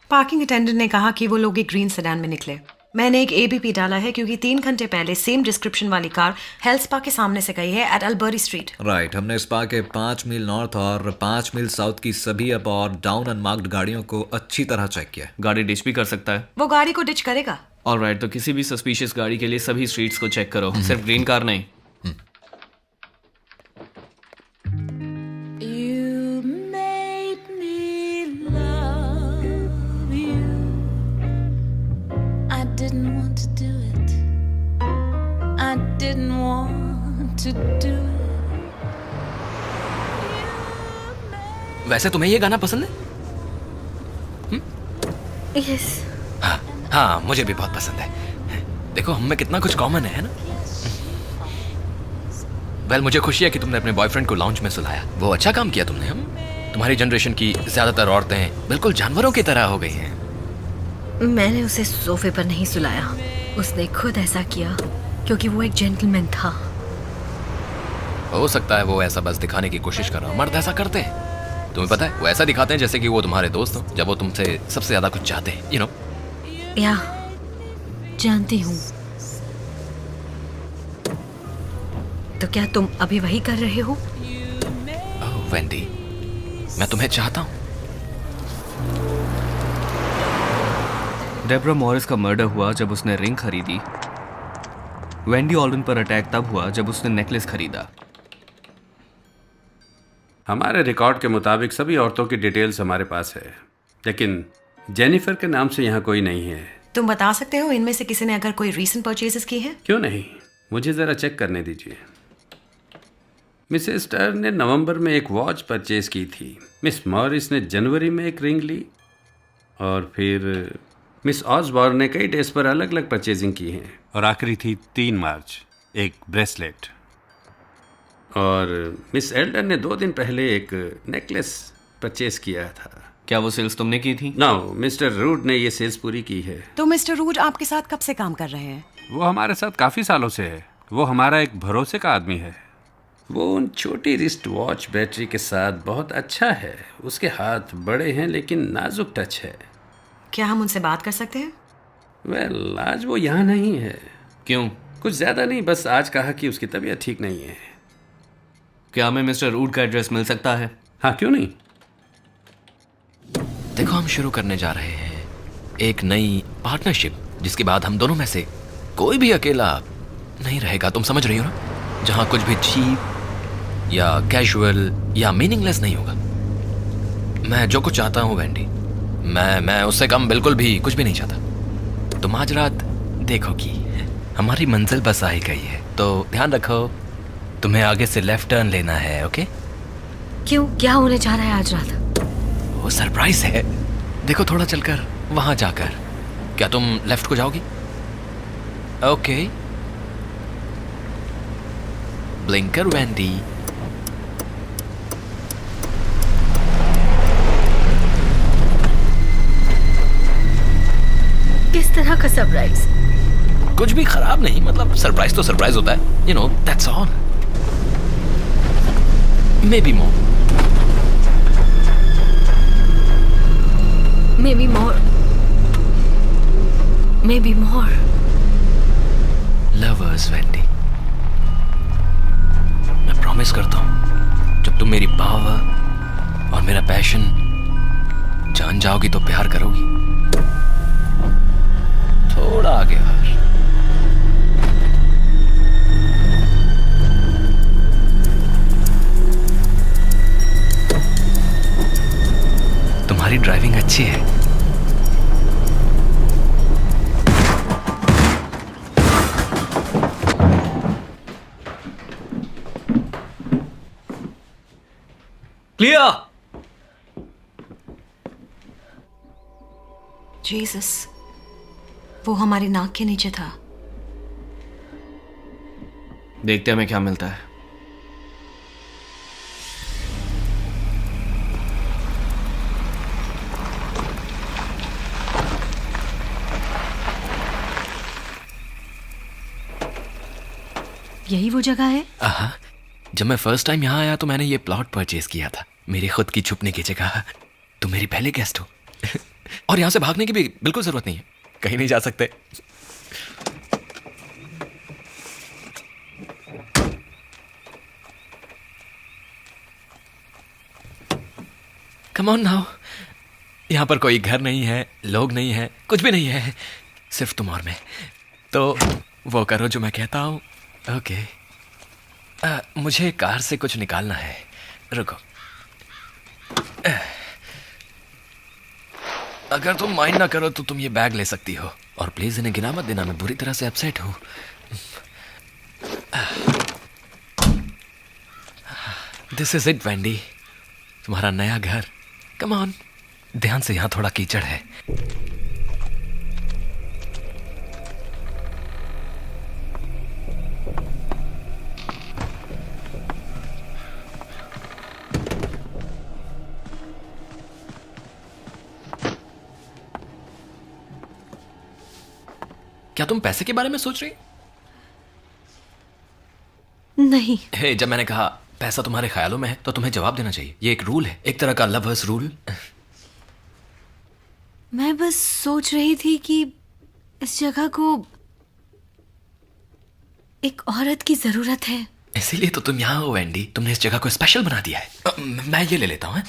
Parking attendant ने कहा कि वो लोग एक ग्रीन सेडान में निकले। मैंने एक एबीपी डाला है क्योंकि 3 घंटे पहले सेम डिस्क्रिप्शन वाली कार हेल्थ स्पा के सामने से गई है एट अल्बरी स्ट्रीट।
राइट, हमने स्पा के 5 मील नॉर्थ और 5 मील साउथ की सभी अप और डाउन अनमार्क्ड गाड़ियों को अच्छी तरह चेक किया।
गाड़ी डिच भी कर सकता है?
वो गाड़ी को डिच करेगा।
ऑलराइट, तो किसी भी सस्पिशियस गाड़ी के लिए सभी स्ट्रीट्स को चेक करो, सिर्फ ग्रीन कार नहीं।
didn't want to do it.
वैसे तुम्हें ये गाना पसंद है?
यस।
हाँ, मुझे भी बहुत पसंद है। देखो हम में कितना कुछ कॉमन है ना? वेल, मुझे खुशी है कि तुमने अपने बॉयफ्रेंड को लाउंज में सुलाया। वो अच्छा काम किया तुमने। हम तुम्हारी जनरेशन की ज्यादातर औरतें बिल्कुल जानवरों की तरह हो गई हैं।
मैंने उसे सोफे पर नहीं सुलाया, उसने खुद ऐसा किया क्योंकि वो एक जेंटलमैन था।
हो सकता है वो ऐसा बस दिखाने की कोशिश कर रहा हो। मर्द ऐसा करते हैं, तुम्हें पता है, वो ऐसा दिखाते हैं जैसे कि वो तुम्हारे दोस्त हो, जब वो तुमसे सबसे ज्यादा कुछ चाहते हैं, यू नो।
या जानती हूँ। तो क्या तुम अभी वही कर रहे हो?
ओह वेंडी, मैं तुम्हें चाहता हूँ।
डेब्रा मॉरिस का मर्डर हुआ जब उसने रिंग खरीदी। वेंडी ऑल्डन पर अटैक तब हुआ जब उसने नेकलेस खरीदा।
हमारे रिकॉर्ड के मुताबिक सभी औरतों की डिटेल्स हमारे पास है, लेकिन जेनिफर के नाम से यहाँ कोई नहीं है।
तुम बता सकते हो इनमें से किसी ने अगर कोई रीसेंट परचेजेस की है?
क्यों नहीं, मुझे ज़रा चेक करने दीजिए। मिसेस स्टर्न ने नवंबर में एक वॉच परचेज की थी, मिस मॉरिस ने जनवरी में एक रिंग ली, और फिर मिस ऑसबॉर्न ने कई डेज पर अलग अलग परचेजिंग की है, और आखिरी थी 3 मार्च एक ब्रेसलेट। और मिस एल्डन ने 2 दिन पहले एक नेकलेस परचेज किया था।
क्या वो सेल्स तुमने की थी?
नो, मिस्टर रूड ने ये सेल्स पूरी की है।
तो मिस्टर रूड आपके साथ कब से काम कर रहे हैं?
वो हमारे साथ काफ़ी सालों से है। वो हमारा एक भरोसे का आदमी है। वो उन छोटी रिस्ट वॉच बैटरी के साथ बहुत अच्छा है। उसके हाथ बड़े हैं लेकिन नाजुक टच है।
क्या हम उनसे बात कर सकते हैं?
वेल, आज वो यहाँ नहीं है।
क्यों?
कुछ ज़्यादा नहीं, बस आज कहा कि उसकी तबीयत ठीक नहीं है।
क्या हमें मिस्टर रूड का एड्रेस मिल सकता है?
हाँ, क्यों नहीं।
देखो, हम शुरू करने जा रहे हैं एक नई पार्टनरशिप, जिसके बाद हम दोनों में से कोई भी अकेला नहीं रहेगा। तुम समझ रही हो ना? जहां कुछ भी चीप या कैजुअल या मीनिंगलेस नहीं होगा। मैं जो कुछ चाहता हूं वेंडी, मैं उससे कम बिल्कुल भी कुछ भी नहीं चाहता। तुम आज रात देखोगी, हमारी मंजिल बस आ ही गई है। तो ध्यान रखो, तुम्हें आगे से लेफ्ट टर्न लेना है, ओके?
क्यों, क्या होने जा रहा है आज रात?
वो सरप्राइज है। देखो, थोड़ा चलकर वहां जाकर। क्या तुम लेफ्ट को जाओगी? Okay, blinker Wendy.
किस तरह का सरप्राइज?
कुछ भी खराब नहीं, मतलब सरप्राइज तो सरप्राइज होता है, you know, that's all. May be more.
Maybe more. Maybe more.
Lovers, Wendy. मैं प्रॉमिस करता हूं, जब तुम मेरी पावर और मेरा पैशन जान जाओगी तो प्यार करोगी। थोड़ा आगे और। तुम्हारी ड्राइविंग अच्छी है।
क्लियर।
जीसस, वो हमारी नाक के नीचे था।
देखते हैं हमें क्या मिलता है।
यही वो जगह है?
आहा, जब मैं फर्स्ट टाइम यहाँ आया तो मैंने ये प्लॉट परचेज किया था, मेरी खुद की छुपने की जगह। तुम मेरी पहले गेस्ट हो और यहाँ से भागने की भी बिल्कुल जरूरत नहीं है, कहीं नहीं जा सकते। Come on now. यहाँ पर कोई घर नहीं है, लोग नहीं है, कुछ भी नहीं है, सिर्फ तुम और मैं। तो वो करो जो मैं कहता हूँ, ओके? मुझे कार से कुछ निकालना है, रुको। अगर तुम माइंड ना करो तो तुम ये बैग ले सकती हो, और प्लीज इन्हें गिना मत देना, मैं बुरी तरह से अपसेट हूँ। दिस इज इट वेंडी, तुम्हारा नया घर। कम ऑन, ध्यान से, यहाँ थोड़ा कीचड़ है। क्या तुम पैसे के बारे में सोच रही?
नहीं।
हे, जब मैंने कहा पैसा तुम्हारे ख्यालों में है तो तुम्हें जवाब देना चाहिए। ये एक रूल है, एक तरह का लवर्स रूल।
मैं बस सोच रही थी कि इस जगह को एक औरत की जरूरत है।
इसीलिए तो तुम यहाँ हो वेंडी, तुमने इस जगह को स्पेशल बना दिया है। मैं ये ले लेता हूँ।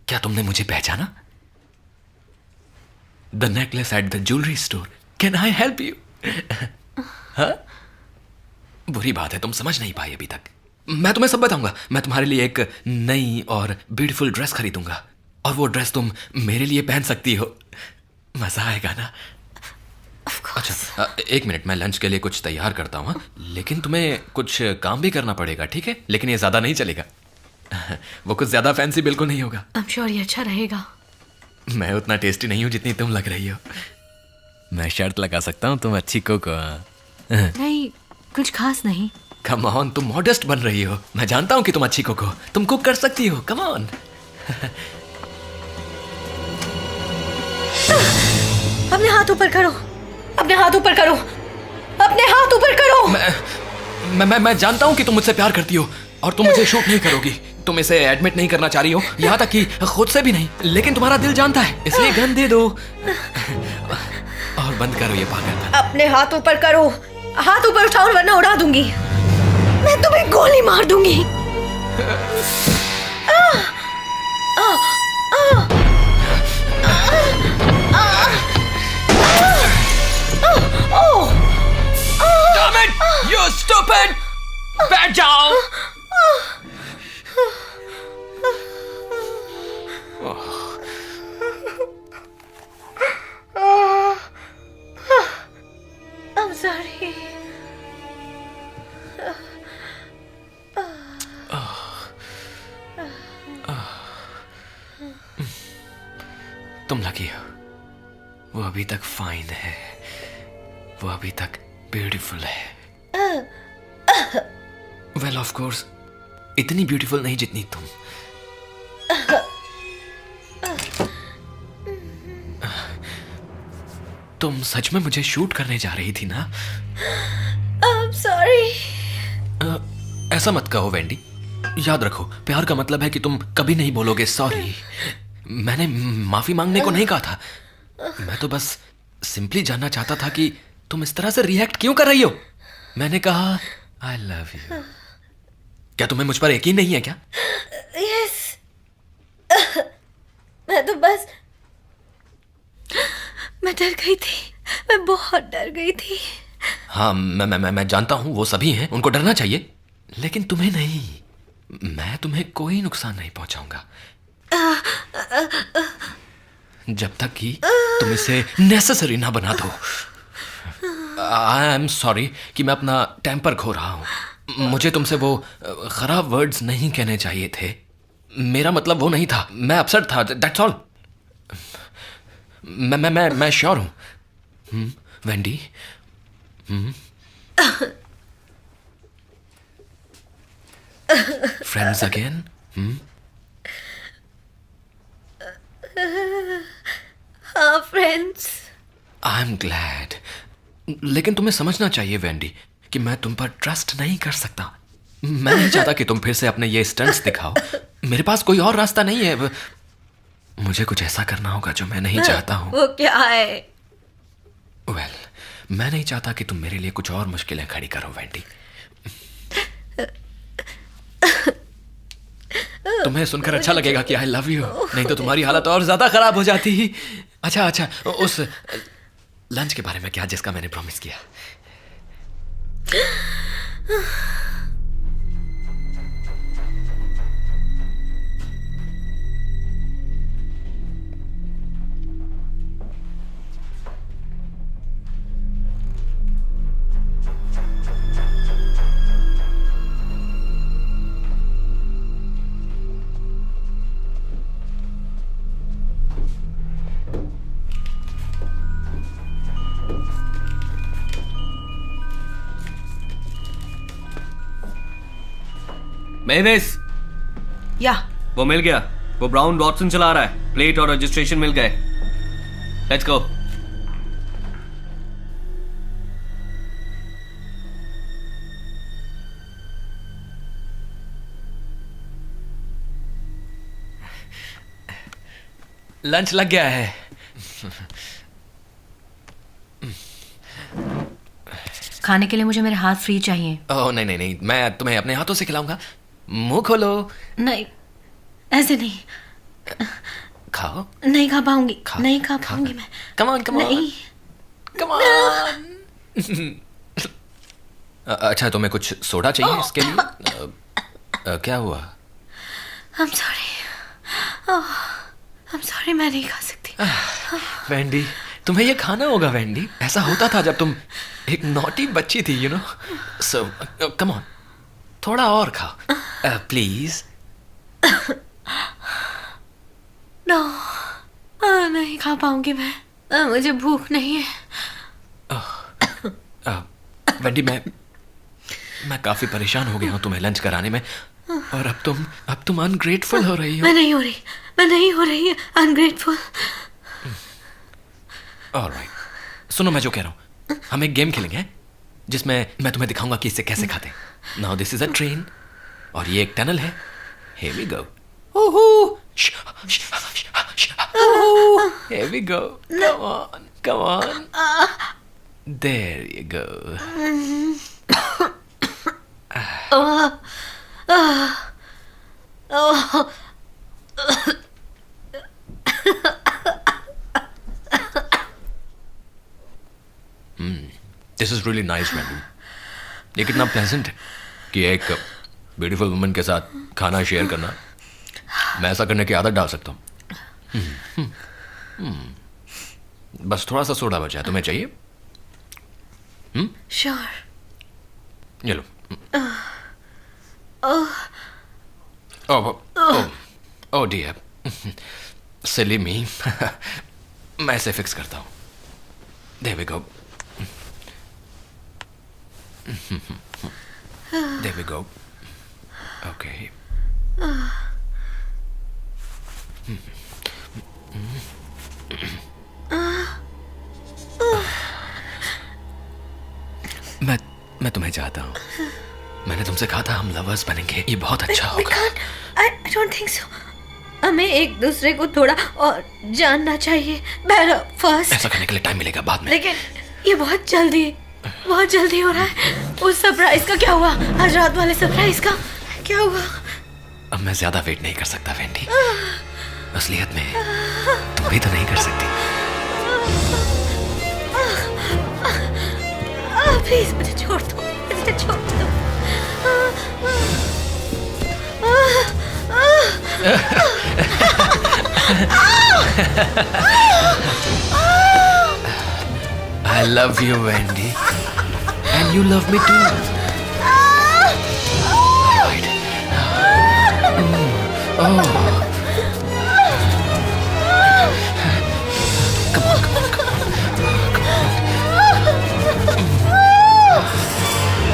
क्या तुमने मुझे पहचाना? The necklace at the jewellery store. Can I help you? हाँ, बुरी बात है, तुम समझ नहीं पाई अभी तक। मैं तुम्हें सब बताऊंगा। मैं तुम्हारे लिए एक नई और ब्यूटीफुल ड्रेस खरीदूंगा और वो ड्रेस तुम मेरे लिए पहन सकती हो। मजा आएगा ना? अच्छा, एक मिनट, मैं लंच के लिए कुछ तैयार करता हूँ। लेकिन तुम्हें कुछ काम भी करना पड़ेगा, ठीक है? लेकिन ये ज्यादा नहीं चलेगा। वो कुछ ज्यादा फैंसी बिल्कुल नहीं होगा।
I'm sure ये अच्छा रहेगा।
मैं उतना टेस्टी नहीं हूँ जितनी तुम लग रही हो। मैं शर्त लगा सकता हूँ, तुम अच्छी कुक हो।
नहीं, कुछ खास नहीं।
कम ऑन, तुम मॉडेस्ट बन रही हो। मैं जानता हूँ कि तुम अच्छी कुक हो, तुम कुक कर सकती हो। Come on.
अपने हाथ ऊपर करो, अपने हाथ ऊपर करो, अपने हाथ ऊपर करो।
मैं जानता हूँ कि तुम मुझसे प्यार करती हो और तुम मुझे शूट नहीं करोगी। तुम इसे एडमिट नहीं करना चाह रही हो, यहाँ तक कि खुद से भी नहीं। लेकिन तुम्हारा दिल जानता है, इसलिए गन दे दो और बंद करो ये पागलपन।
अपने हाथ ऊपर करो, हाथ ऊपर उठाओ वरना उड़ा दूंगी। मैं तुम्हें गोली मार दूंगी।
Damn it! You stupid! बैठ जाओ।
I'm sorry.
तुम लकी हो, वो अभी तक फाइन है, वो अभी तक ब्यूटीफुल है। वेल, ऑफ कोर्स इतनी ब्यूटीफुल नहीं जितनी तुम। तुम सच में मुझे शूट करने जा रही थी ना?
I'm sorry.
ऐसा मत कहो वेंडी। याद रखो, प्यार का मतलब है कि तुम कभी नहीं बोलोगे सॉरी। मैंने माफी मांगने को नहीं कहा था। मैं तो बस सिंपली जानना चाहता था कि तुम इस तरह से रिएक्ट क्यों कर रही हो। मैंने कहा आई लव यू। क्या तुम्हें मुझ पर यकीन नहीं है क्या?
Yes. मैं तो बस, मैं डर गई थी, मैं बहुत डर गई थी।
हाँ, मैं जानता हूँ, वो सभी हैं, उनको डरना चाहिए, लेकिन तुम्हें नहीं। मैं तुम्हें कोई नुकसान नहीं पहुंचाऊंगा जब तक कि तुम इसे नेसेसरी ना बना दो। आई एम सॉरी कि मैं अपना टेम्पर खो रहा हूँ। मुझे तुमसे वो खराब वर्ड्स नहीं कहने चाहिए थे। मेरा मतलब वो नहीं था, मैं अपसेट था, दैट्स ऑल। मैं श्योर हूँ वेंडी। Friends again?
हाँ, फ्रेंड्स।
I am glad. लेकिन तुम्हें समझना चाहिए वेंडी कि मैं तुम पर ट्रस्ट नहीं कर सकता। मैं नहीं चाहता कि तुम फिर से अपने ये स्टंट्स दिखाओ। मेरे पास कोई और रास्ता नहीं है। मुझे कुछ ऐसा करना होगा जो मैं नहीं चाहता हूँ।
वो क्या है?
वेल, मैं नहीं चाहता कि तुम मेरे लिए कुछ और मुश्किलें खड़ी करो वेंडी। तुम्हें सुनकर अच्छा लगेगा कि आई लव यू, नहीं तो तुम्हारी हालत और ज्यादा खराब हो जाती। अच्छा, उस लंच के बारे में क्या जिसका मैंने प्रॉमिस किया?
मेविस,
या
वो मिल गया। वो ब्राउन वॉटसन चला रहा है। प्लेट और रजिस्ट्रेशन मिल गए। Let's go.
लंच लग गया है।
खाने के लिए मुझे मेरे हाथ फ्री चाहिए।
ओह नहीं नहीं नहीं, मैं तुम्हें अपने हाथों से खिलाऊंगा। मुंह खोलो।
नहीं, ऐसे नहीं।
खाओ।
नहीं खा पाऊंगी।
खा,
नहीं खा
खा,
पाऊंगी मैं।
कम ऑन कम ऑन
नहीं।
Come on. अच्छा, तुम्हें कुछ सोडा चाहिए इसके लिए? क्या हुआ?
I'm sorry. I'm sorry, मैं नहीं खा सकती।
वेंडी, तुम्हें ये खाना होगा वेंडी। ऐसा होता था जब तुम एक नॉटी बच्ची थी, you know. So come on, थोड़ा और खाओ प्लीज।
नो, नहीं खा पाऊंगी मैं। मुझे भूख नहीं है।
वेंडी, मैं काफी परेशान हो गया हूँ तुम्हें लंच कराने में, और अब तुम अनग्रेटफुल हो रही हो।
मैं नहीं हो रही अनग्रेटफुल।
ऑलराइट, सुनो मैं जो कह रहा हूँ, हम एक गेम खेलेंगे जिसमें मैं तुम्हें दिखाऊंगा कि इसे कैसे खाते हैं। Now this is a train और ये एक टनल है। Here we go. Here we go. Come on. There you go. This is really nice, Wendy. ये कितना प्लेजेंट है कि एक ब्यूटीफुल वुमन के साथ खाना शेयर करना। मैं ऐसा करने की आदत डाल सकता हूँ। बस थोड़ा सा सोडा बचा है, तुम्हें चाहिए?
श्योर।
ये लो। ओह डियर, सिली मी। मैं इसे फिक्स करता हूँ। There we go. There we go. Okay. मैं तुम्हें चाहता हूँ। मैंने तुमसे कहा था हम लवर्स बनेंगे। ये बहुत अच्छा होगा।
I don't think so. हमें एक दूसरे को थोड़ा और जानना चाहिए। फर्स्ट।
ऐसा करने के लिए टाइम मिलेगा बाद में।
लेकिन ये बहुत जल्दी हो रहा है। उस सरप्राइज का क्या हुआ? आज रात वाले सरप्राइज का क्या हुआ?
अब मैं ज्यादा वेट नहीं कर सकता वेंडी। असलियत में तुम भी तो नहीं कर सकती।
प्लीज मुझे छोड़ दो।
I love you, Wendy, and you love me too. Alright. Oh. Come on.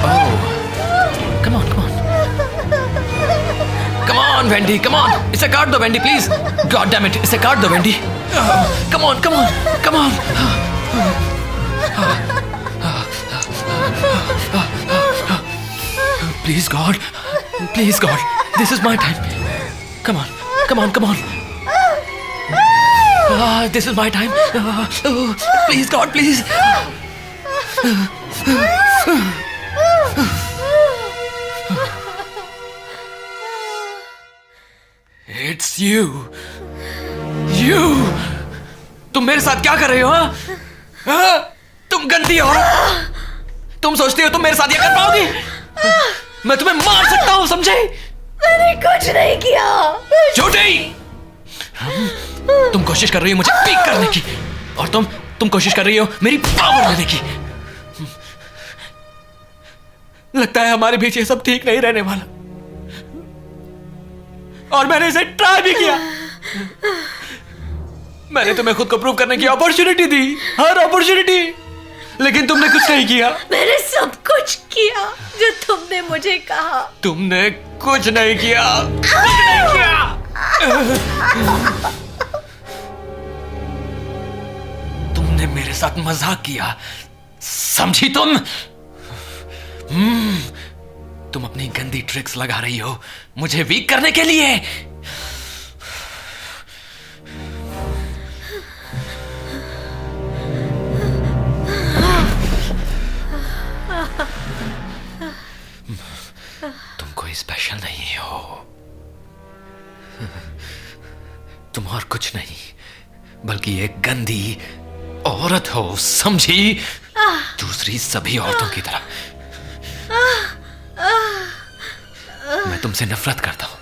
Oh. Come on. Come on, Wendy, come on. इसे काट दो, Wendy, please. God damn it, इसे काट दो, Wendy. Come on. Please, God. This is my time. Come on. This is my time. Please, God, please. It's you. तुम मेरे साथ क्या कर रहे हो? तुम गंदी हो। तुम सोचती हो तुम मेरे साथ ये कर पाओगी? मैं तुम्हें मार सकता हूँ, समझे?
मैंने कुछ नहीं किया।
झूठी। तुम कोशिश कर रही हो मुझे पीक करने की, और तुम कोशिश कर रही हो मेरी पावर लेने की। लगता है हमारे बीच ये सब ठीक नहीं रहने वाला, और मैंने इसे ट्राई भी किया। मैंने तुम्हें खुद को प्रूव करने की अपॉर्चुनिटी दी, हर अपॉर्चुनिटी, लेकिन तुमने कुछ नहीं किया।
मैंने सब कुछ किया जो तुमने मुझे कहा।
तुमने कुछ नहीं किया, कुछ नहीं किया। तुमने मेरे साथ मजाक किया, समझी तुम? तुम अपनी गंदी ट्रिक्स लगा रही हो मुझे वीक करने के लिए। तुम कोई स्पेशल नहीं हो, तुम और कुछ नहीं बल्कि एक गंदी औरत हो, समझी? दूसरी सभी औरतों की तरह मैं तुमसे नफरत करता हूं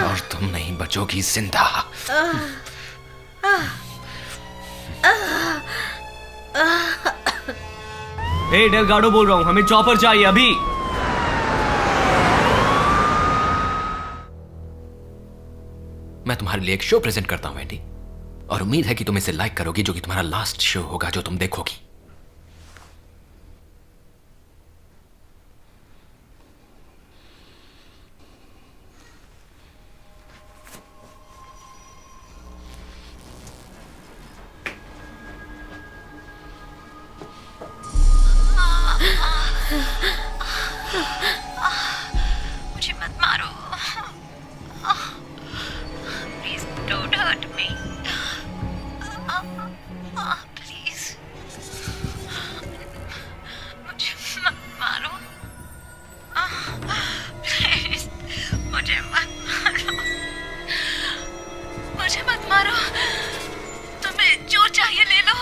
और तुम नहीं बचोगी जिंदा।
डेलगाडो बोल रहा हूं, हमें चॉपर चाहिए अभी।
मैं तुम्हारे लिए एक शो प्रेजेंट करता हूं वेंडी, और उम्मीद है कि तुम इसे लाइक करोगी, जो कि तुम्हारा लास्ट शो होगा जो तुम देखोगी।
मुझे मत मारो, please don't hurt me, please मुझे मत मारो, प्लीज मुझे मत मारो, मुझे मत मारो, तुम्हें जो चाहिए ले लो,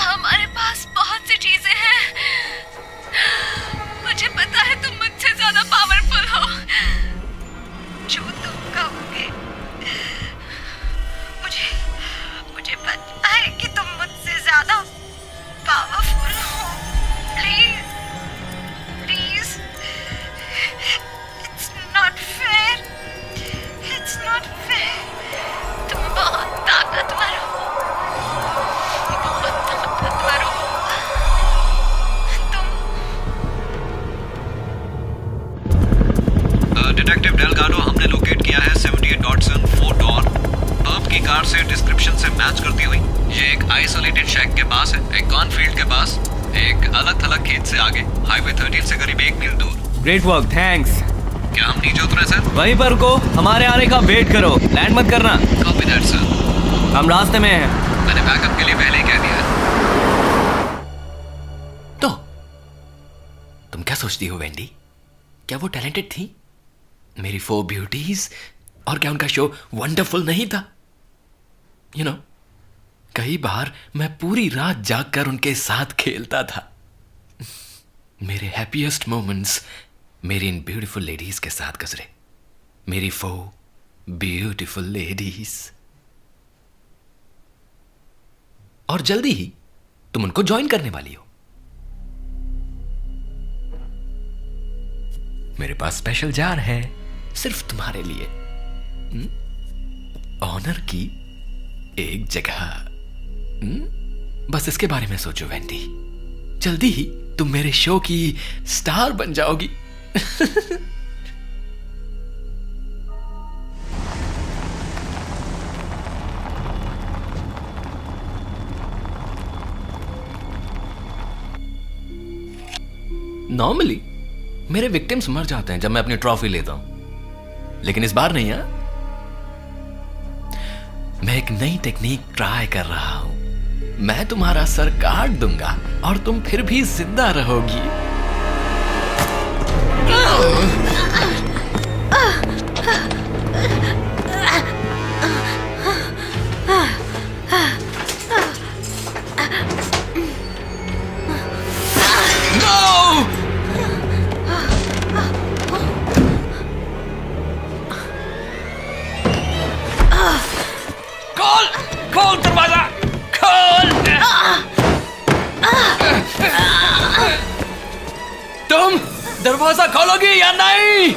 हमारे पास बहुत सी चीजें हैं, मुझे पता है तुम मुझसे ज्यादा पावरफुल हो, जो तुम कहोगे, मुझे पता है कि तुम मुझसे ज्यादा पावरफुल हो, please please, it's not fair, it's not fair, तुम बहुत ताकतवर हो, बहुत ताकतवर हो,
डिटेक्टिव डेलगाडो, हमने लोकेट किया है 78 डॉटसन 4 डॉन। आपकी कार से डिस्क्रिप्शन से मैच करती हुई ये एक आइसोलेटेड शैक के पास है, एक कॉर्नफील्ड के पास, एक अलग थलग खेत से आगे, हाईवे 13 से करीब 1 मील दूर।
Great work, thanks.
क्या हम नीचे उतरे सर?
वहीं पर रुको, हमारे आने का वेट करो, लैंड मत करना।
Copy that sir.
हम रास्ते में हैं।
मैंने बैकअप के लिए पहले ही कह दिया।
तो तुम क्या सोचती हो वेंडी? क्या वो टैलेंटेड थी, मेरी 4 ब्यूटीज? और क्या उनका शो वंडरफुल नहीं था? यू नो, कई बार मैं पूरी रात जागकर उनके साथ खेलता था। मेरे हैप्पीएस्ट मोमेंट्स मेरी इन ब्यूटीफुल लेडीज के साथ गुजरे, मेरी 4 ब्यूटीफुल लेडीज। और जल्दी ही तुम उनको ज्वाइन करने वाली हो। मेरे पास स्पेशल जार है सिर्फ तुम्हारे लिए, ऑनर की एक जगह। बस इसके बारे में सोचो वेंडी, जल्दी ही तुम मेरे शो की स्टार बन जाओगी। नॉर्मली मेरे विक्टिम्स मर जाते हैं जब मैं अपनी ट्रॉफी लेता हूं, लेकिन इस बार नहीं। मैं एक नई टेक्निक ट्राई कर रहा हूं। मैं तुम्हारा सर काट दूंगा और तुम फिर भी जिंदा रहोगी। खोल दरवाजा, खोल। तुम दरवाजा खोलोगी या नहीं?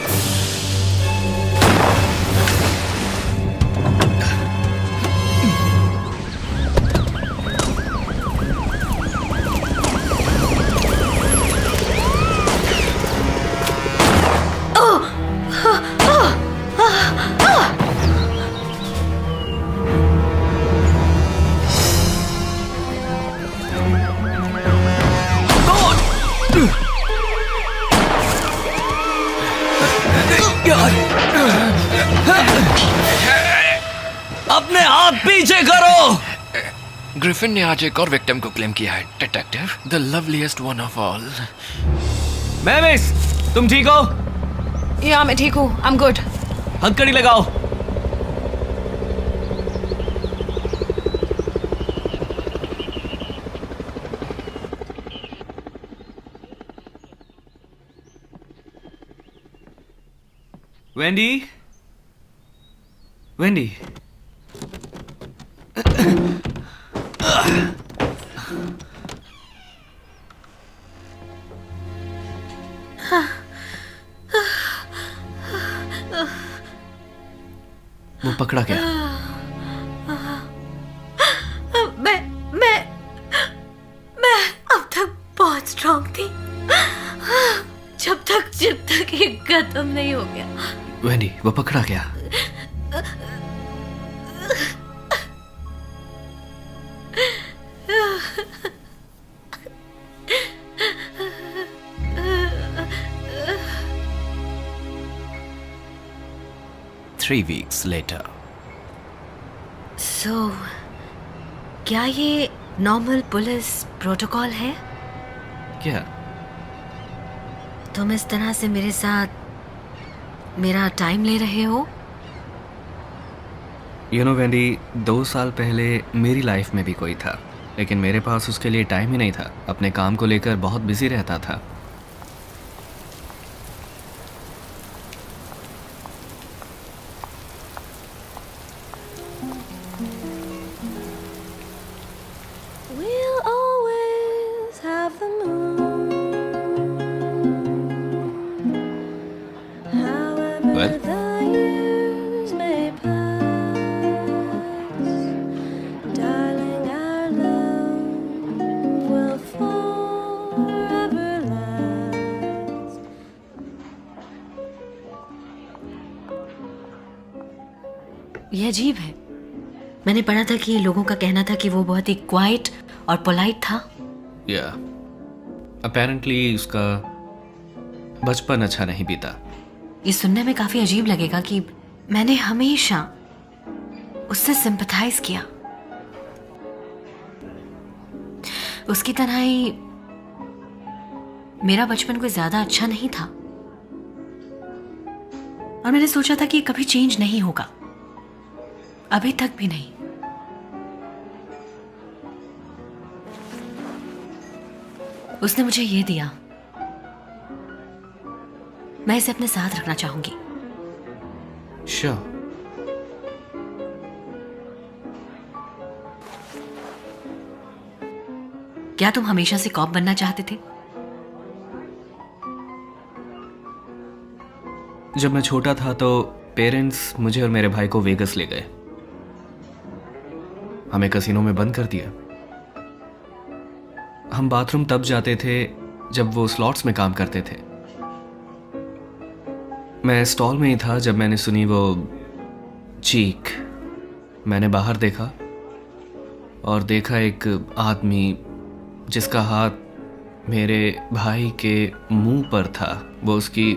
अपने हाथ पीछे करो।
ग्रिफिन ने आज एक और विक्टिम को क्लेम किया है, detective, the loveliest one of all.
Mavis, तुम ठीक हो?
या मैं ठीक हूँ, आई एम गुड।
हथकड़ी लगाओ। वेंडी, वेंडी, वो पकड़ा गया।
मैं अब तक बहुत स्ट्रांग थी, जब तक ये खत्म नहीं हो गया।
वेंडी, वो पकड़ा गया।
Three weeks later.
So, क्या ये नॉर्मल पुलिस प्रोटोकॉल है?
क्या?
तुम इस तरह से मेरे साथ मेरा टाइम ले रहे हो?
यू नो वेंडी, 2 साल पहले मेरी लाइफ में भी कोई था, लेकिन मेरे पास उसके लिए टाइम ही नहीं था। अपने काम को लेकर बहुत बिजी रहता था।
We'll always have the moon. However
Well?
the years may pass, darling, our love will forever last.
ये अजीब है। मैंने पढ़ा था कि लोगों का कहना था कि वो बहुत ही क्वाइट और पोलाइट था।
या अपेरेंटली उसका बचपन अच्छा नहीं बीता।
ये सुनने में काफी अजीब लगेगा कि मैंने हमेशा उससे सिंपथाइज किया। उसकी तरह ही मेरा बचपन कोई ज्यादा अच्छा नहीं था, और मैंने सोचा था कि ये कभी चेंज नहीं होगा, अभी तक भी नहीं। उसने मुझे ये दिया, मैं इसे अपने साथ रखना चाहूंगी।
श्योर।
क्या तुम हमेशा से कॉप बनना चाहते थे?
जब मैं छोटा था तो पेरेंट्स मुझे और मेरे भाई को वेगस ले गए। हमें कसिनो में बंद कर दिया। हम बाथरूम तब जाते थे जब वो स्लॉट्स में काम करते थे। मैं स्टॉल में ही था जब मैंने सुनी वो चीख। मैंने बाहर देखा और देखा एक आदमी जिसका हाथ मेरे भाई के मुंह पर था। वो उसकी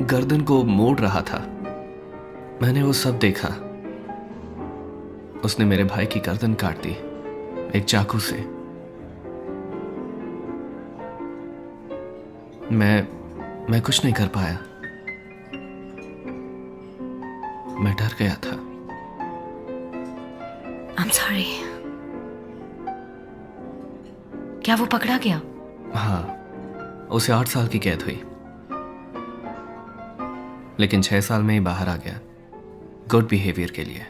गर्दन को मोड़ रहा था। मैंने वो सब देखा। उसने मेरे भाई की गर्दन काट दी एक चाकू से। मैं कुछ नहीं कर पाया। मैं डर गया था।
I'm sorry। क्या वो पकड़ा गया?
हाँ, उसे 8 साल की कैद हुई, लेकिन 6 साल में ही बाहर आ गया, गुड बिहेवियर के लिए।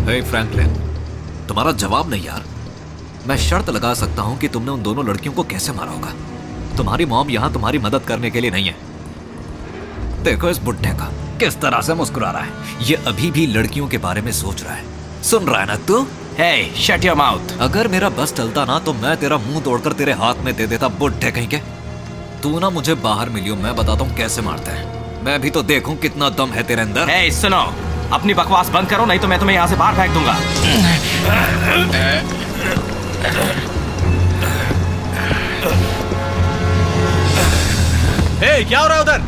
हे फ्रैंकलिन, तुम्हारा जवाब नहीं यार। मैं शर्त लगा सकता हूं कि तुमने उन दोनों लड़कियों को कैसे मारा होगा। तुम्हारी मॉम यहां तुम्हारी मदद करने के लिए नहीं है। देखो इस बुड्ढे का किस तरह से मुस्कुरा रहा है। ये अभी भी लड़कियों के बारे में सोच रहा है। सुन रहा है ना तू?
हे, शट योर माउथ।
अगर मेरा बस चलता ना तो मैं तेरा मुंह तोड़कर तेरे हाथ में दे देता, बुड्ढे कहीं के। तू ना मुझे बाहर मिलियो, मैं बताता हूँ कैसे मारते हैं।
मैं भी तो देखूं कितना दम है तेरे अंदर। हे सुनो, अपनी बकवास बंद करो नहीं तो मैं तुम्हें यहाँ से बाहर फेंक दूंगा।
हे, क्या हो रहा है उधर?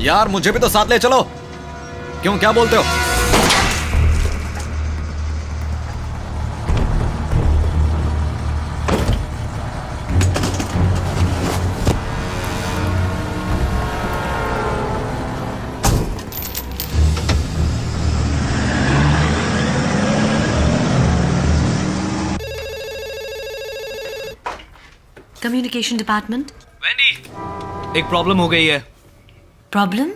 यार मुझे भी तो साथ ले चलो। क्यों, क्या बोलते हो?
Communication department.
वेंडी, एक प्रॉब्लम हो गई है।
प्रॉब्लम?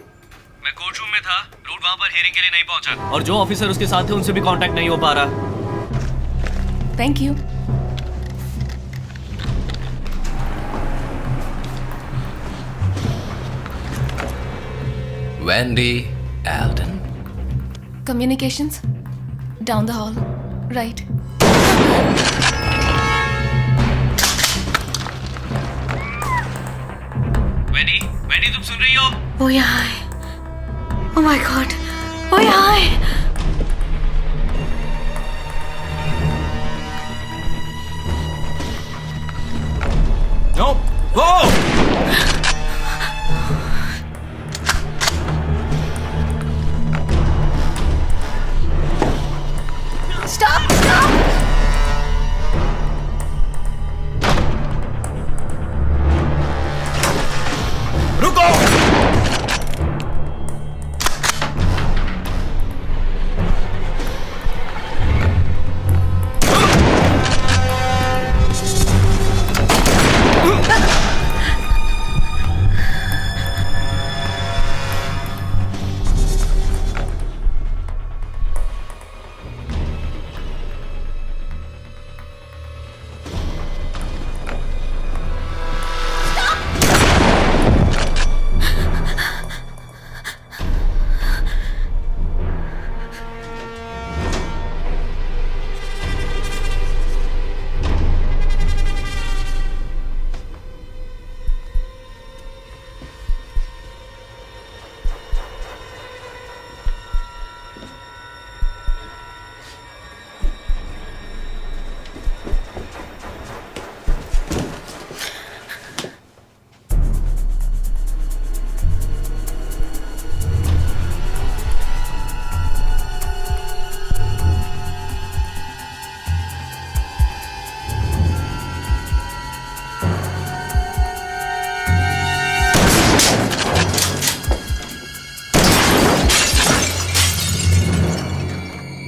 मैं कोर्ट रूम में था, रूट वहां पर हियरिंग के लिए नहीं पहुंचा और जो ऑफिसर उसके साथ थे उनसे भी कांटेक्ट नहीं हो पा रहा।
Thank you.
Wendy Elton.
Communications? Down the hall. Right.
Wendy, Wendy तुम सुन रही हो?
वो यहाँ है। Oh my God, वो यहाँ है।
नो, वो
Stop! Stop!
रुको।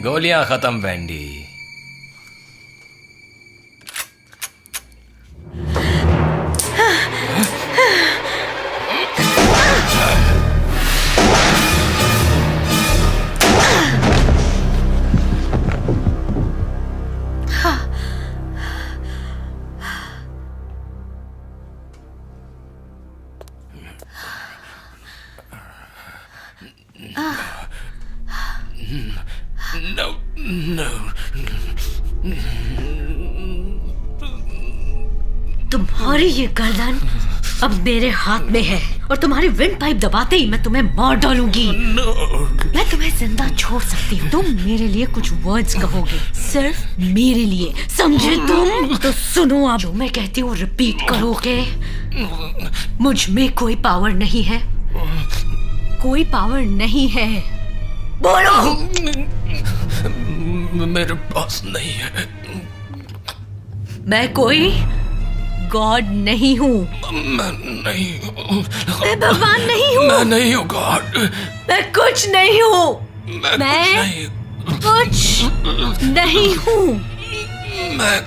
गोलियां खत्म वेंडी। No, no.
तुम्हारी ये गर्दन अब मेरे हाथ में है और तुम्हारी विंड पाइप दबाते ही मैं तुम्हें मार डालूंगी। मैं तुम्हें जिंदा छोड़ सकती हूँ। तुम मेरे लिए कुछ वर्ड्स कहोगे, सिर्फ मेरे लिए, समझे तुम? तो सुनो, आप जो मैं कहती हूँ रिपीट करोगे। मुझ में कोई पावर नहीं है, कोई पावर नहीं है। बोलो।
मेरे पास नहीं है।
मैं कोई गॉड नहीं हूँ।
मैं नहीं हूँ।
मैं भगवान नहीं हूँ।
मैं नहीं हूँ गॉड।
मैं कुछ नहीं हूँ।
मैं
कुछ नहीं हूँ।
मैं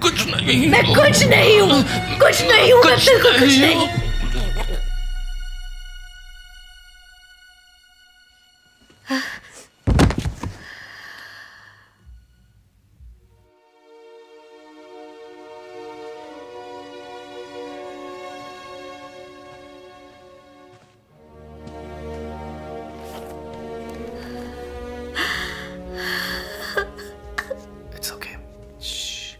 कुछ नहीं।
मैं कुछ नहीं हूँ। कुछ नहीं हूँ। मैं बिल्कुल कुछ नहीं।
It's okay. Shh.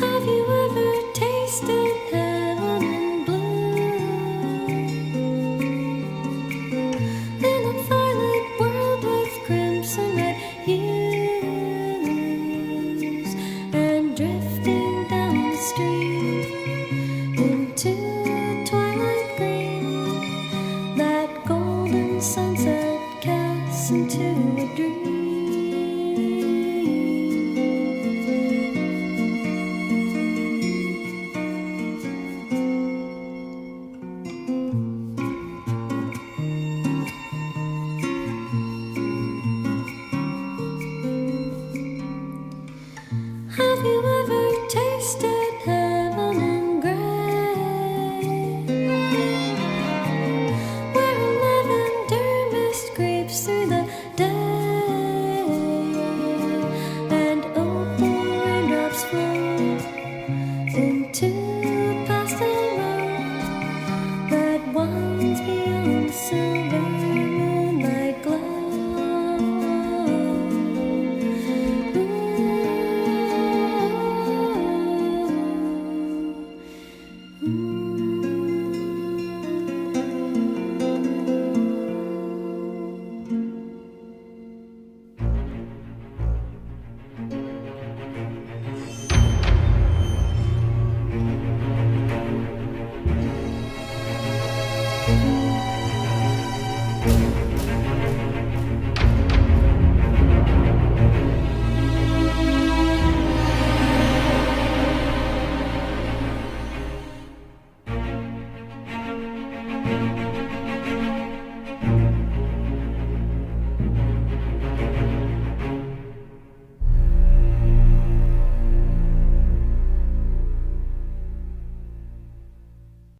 Have you ever tasted heaven in blue? In a violet world with crimson red hues, and drifting down the street